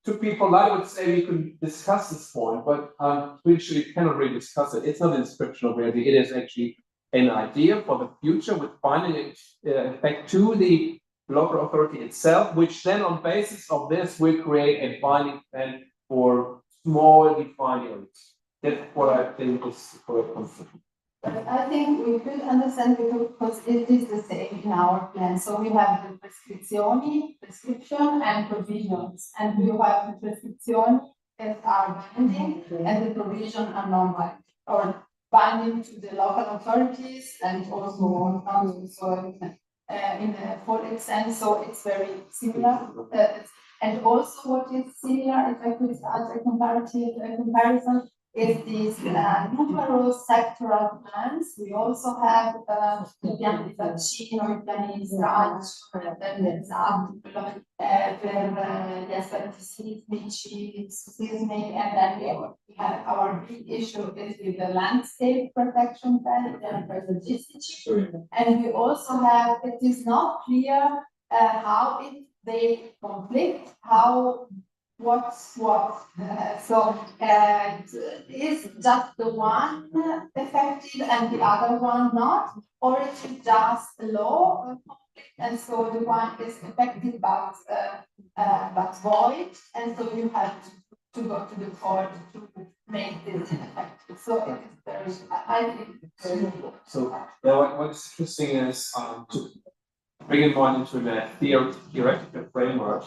to people, I would say we could discuss this point, but I'm pretty sure you cannot really discuss it. It's not a description of reality, it is actually an idea for the future with finding effect to the local authority itself, which then on basis of this will create a binding plan for small defined areas. That's what I think is correct concept.
I think we could understand because it is the same in our plan. So we have the prescription and provisions, and we have the prescription that are binding and the provision are non-binding or binding to the local authorities and also on council. So in the full extent, so it's very similar. And also what is similar, if I could add a comparison, is these numerous sectoral plans. We also have piani di bacino, piani di stralcio, per gli aspetti sismic, and then we have our big issue is with the landscape protection plan and paesaggistic. And we also have, it is not clear how they conflict, what's what. So is just the one effective and the other one not, or it is just a law conflict, and so the one is effective but void, and so you have to go to the court to make this ineffective. So it is very, I think.
So what's interesting is to bring it more into the theoretical framework.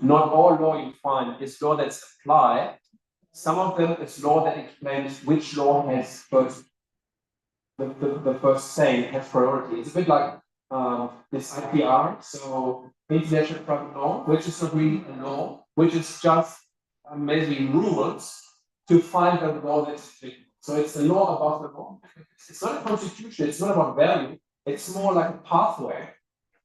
Not all law you find is law that's applied. Some of them is law that explains which law has first the first say, has priority. It's a bit like this IPR, so international private law, which is not really a law, which is just maybe rules to find a law that's applicable. So it's a law above the law. It's not a constitution, it's not about value, it's more like a pathway.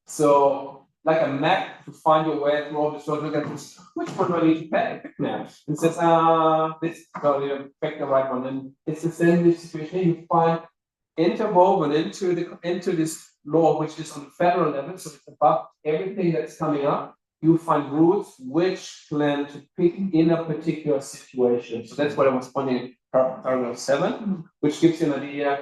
So like a map to find your way through all this, look at this, which one do I need to pay? Now, it says, this, so you pick the right one. And it's the same situation, you find interwoven into this law, which is on the federal level, so it's above everything that's coming up. You find rules which plan to pick in a particular situation. So that's what I was pointing at paragraph 7, which gives you an idea.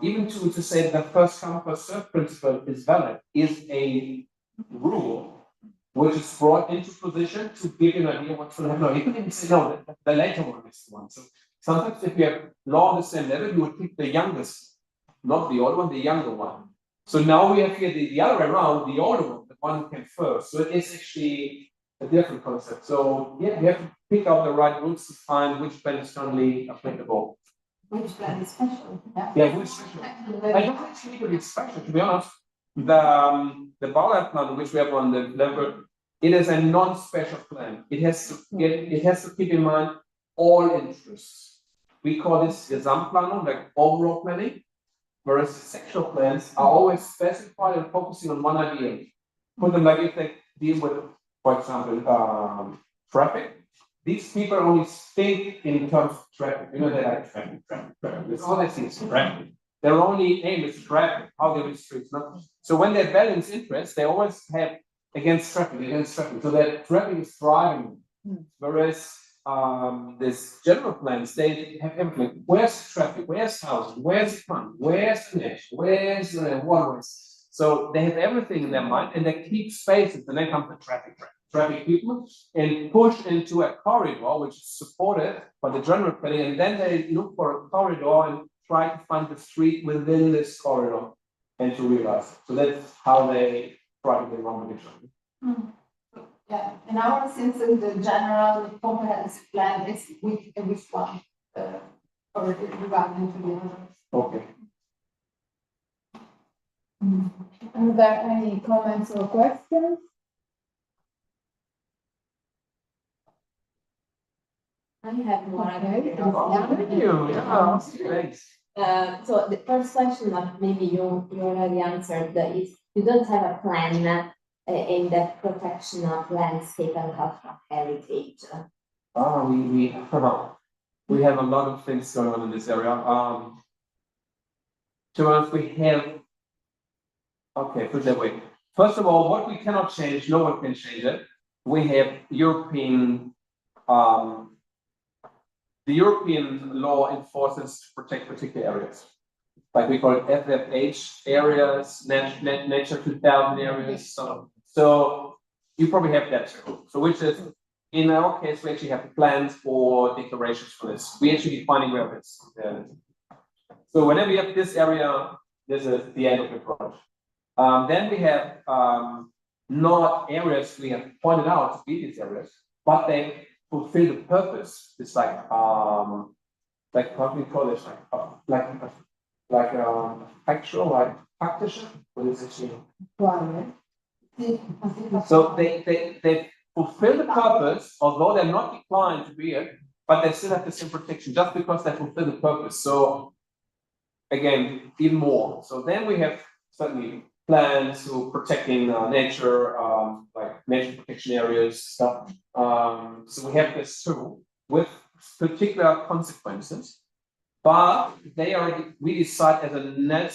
Even to say the first come first served principle is valid is a rule which is brought into position to give you an idea what's going to happen. No, you can even say no, the later one is the one. So sometimes if you have law on the same level, you would pick the youngest, not the older one, the younger one. So now we have here the other way around, the older one, the one who came first. So it is actually a different concept. So yeah, you have to pick out the right rules to find which plan is currently applicable.
Which plan is special?
Yeah, which special? I don't actually need to be special, to be honest. The Bauer plan, which we have on the level, it is a non-special plan. It has to keep in mind all interests. We call this Gesamtplanung, like overall planning, whereas sexual plans are always specified and focusing on one idea. Put them like if they deal with, for example, traffic. These people only think in terms of traffic. You know, they like traffic. That's all they see is traffic. Their only aim is traffic, how they reach streets. So when they balance interests, they always have against traffic. So that traffic is driving them. Whereas this general plans, they have everything. Where's traffic? Where's housing? Where's fun? Where's the nation? Where's the waterways? So they have everything in their mind, and they keep spaces, and then comes the traffic people, and push into a corridor which is supported by the general planning, and then they look for a corridor and try to find the street within this corridor and to realize. So that's how they try to get along with each other.
Yeah, in our sense, the general comprehensive plan is which one or regarding to the others.
Okay.
Are there any comments or questions?
I have one.
Okay.
Thank you. Yeah, thanks.
So the first question that maybe you already answered is you don't have a plan in the protection of landscape and cultural heritage.
We have a lot of things going on in this area. To be honest, we have. Okay, put it that way. First of all, what we cannot change, no one can change it. We have European. The European law enforces to protect particular areas, like we call it FFH areas, Nature 2000 areas. So you probably have that too. So which is, in our case, we actually have plans for declarations for this. We actually defining where it is. So whenever you have this area, this is the end of the project. Then we have not areas we have pointed out to be these areas, but they fulfill the purpose. It's like how do we call this? Actual, like practitioner. What is it? So they fulfill the purpose, although they're not declined to be it, but they still have the same protection just because they fulfill the purpose. So again, even more. So then we have certainly plans to protecting nature, like nature protection areas, stuff. So we have this too with particular consequences, but we decide as a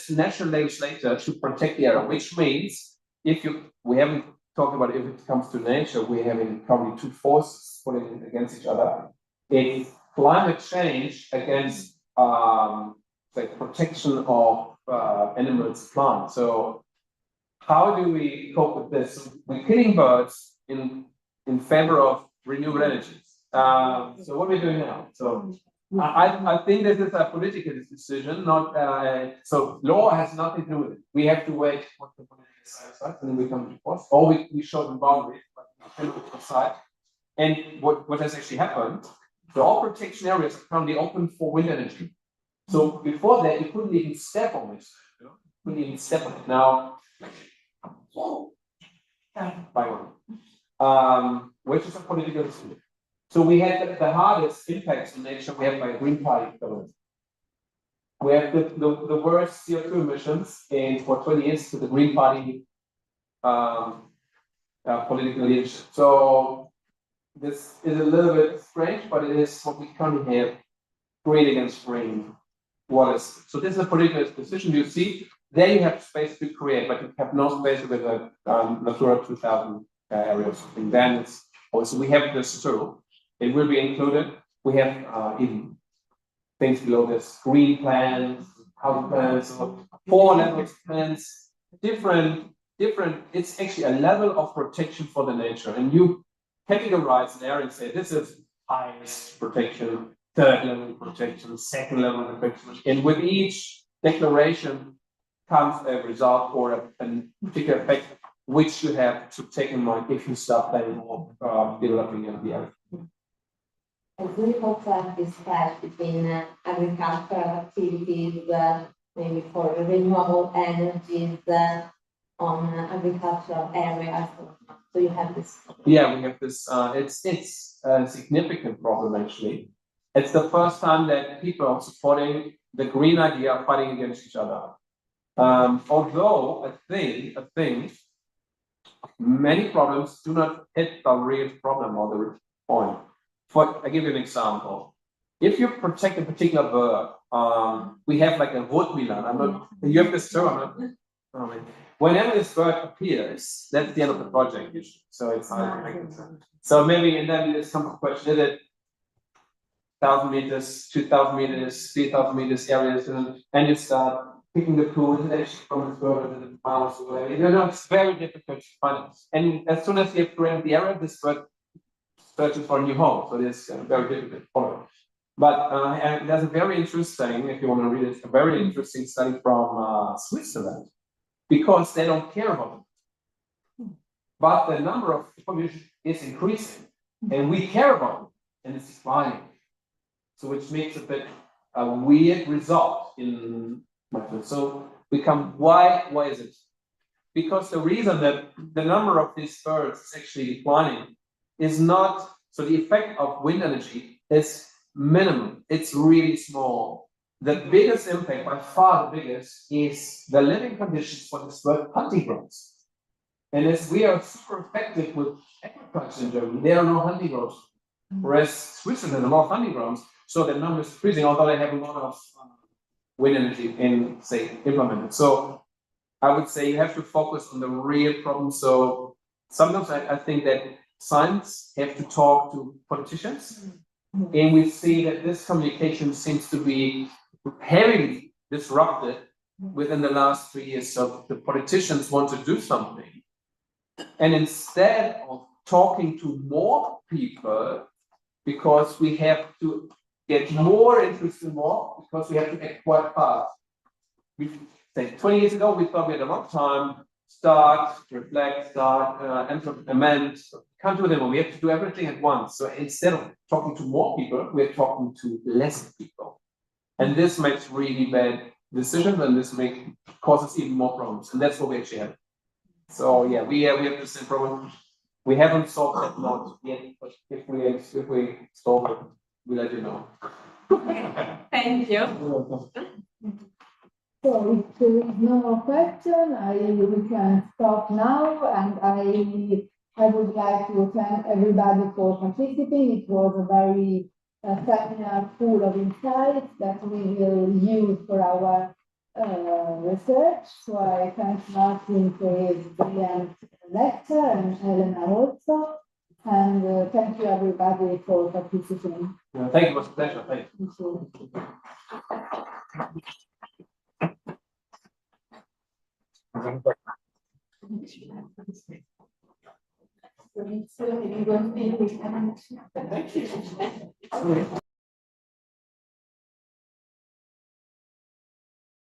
national legislator to protect the area, which means we haven't talked about if it comes to nature, we're having probably two forces putting against each other. It's climate change against the protection of animals, plants. So how do we cope with this? We're killing birds in favor of renewable energies. So what are we doing now? So I think this is a political decision, not so law has nothing to do with it. We have to wait what the political side says, and then we come to force, or we show them boundaries, but we can decide. And what has actually happened? All protection areas are currently open for wind energy. So before that, you couldn't even step on this. could even step on it now. By one. Which is a political issue. So we had the hardest impacts on nature we have by Green Party government. We have the worst CO2 emissions for 20 years to the Green Party political leadership. So this is a little bit strange, but it is what we currently have: green against green. What is so? This is a political decision. You see, there you have space to create, but you have no space with a Natura 2000 area or something. Then it's also we have this too. It will be included. We have even things below this: green plans, house plans, so 4 levels plans, different. It's actually a level of protection for the nature, and you categorize an area and say this is highest protection, 3rd level protection, 2nd level protection, and with each declaration comes a result or a particular effect which you have to take in mind if you start planning or developing in the area.
Do you also distinguish between agricultural activities, maybe for renewable energies on agricultural areas? So you have this.
Yeah, we have this. It's a significant problem actually. It's the first time that people are supporting the green idea fighting against each other. Although I think many problems do not hit the real problem or the real point. I give you an example. If you protect a particular bird, we have like a Rotmilan. You have this term. Whenever this bird appears, that's the end of the project usually. So it's so maybe, and then there's some question: is it 1,000 meters, 2,000 meters, 3,000 meters areas, and you start picking the poo, is it actually from the bird or the mouse or whatever? You know, it's very difficult to find it. And as soon as you have created the area, this bird searches for a new home. So it's very difficult to follow. But there's a very interesting, if you want to read it, a very interesting study from Switzerland, because they don't care about it. But the number of population is increasing, and we care about it, and it's declining. So which makes a bit a weird result in my field. So why is it? Because the reason that the number of these birds is actually declining is not, so the effect of wind energy is minimum. It's really small. The biggest impact, by far the biggest, is the living conditions for this bird hunting grounds. And as we are super effective with agriculture in Germany, there are no hunting grounds. Whereas Switzerland has a lot of hunting grounds, so the number is increasing, although they have a lot of wind energy implemented. So I would say you have to focus on the real problem. So sometimes I think that science have to talk to politicians, and we see that this communication seems to be heavily disrupted within the last 3 years. So the politicians want to do something, and instead of talking to more people, because we have to get more interest in more, because we have to act quite fast. We say 20 years ago, we thought we had a lot of time, start, reflect, amend, can't do them all. We have to do everything at once. So instead of talking to more people, we're talking to less people. And this makes really bad decisions, and this causes even more problems. And that's what we actually have. So yeah, we have the same problem. We haven't solved that not yet, but if we solve it, we'll let you know.
Thank you.
So if there is no more question, we can stop now, and I would like to thank everybody for participating. It was a very seminar full of insights that we will use for our research. So I thank Martin for his brilliant lecture, and Elena also. And thank you everybody for participating.
Thank you, it was a pleasure. Thank you.
Thank you.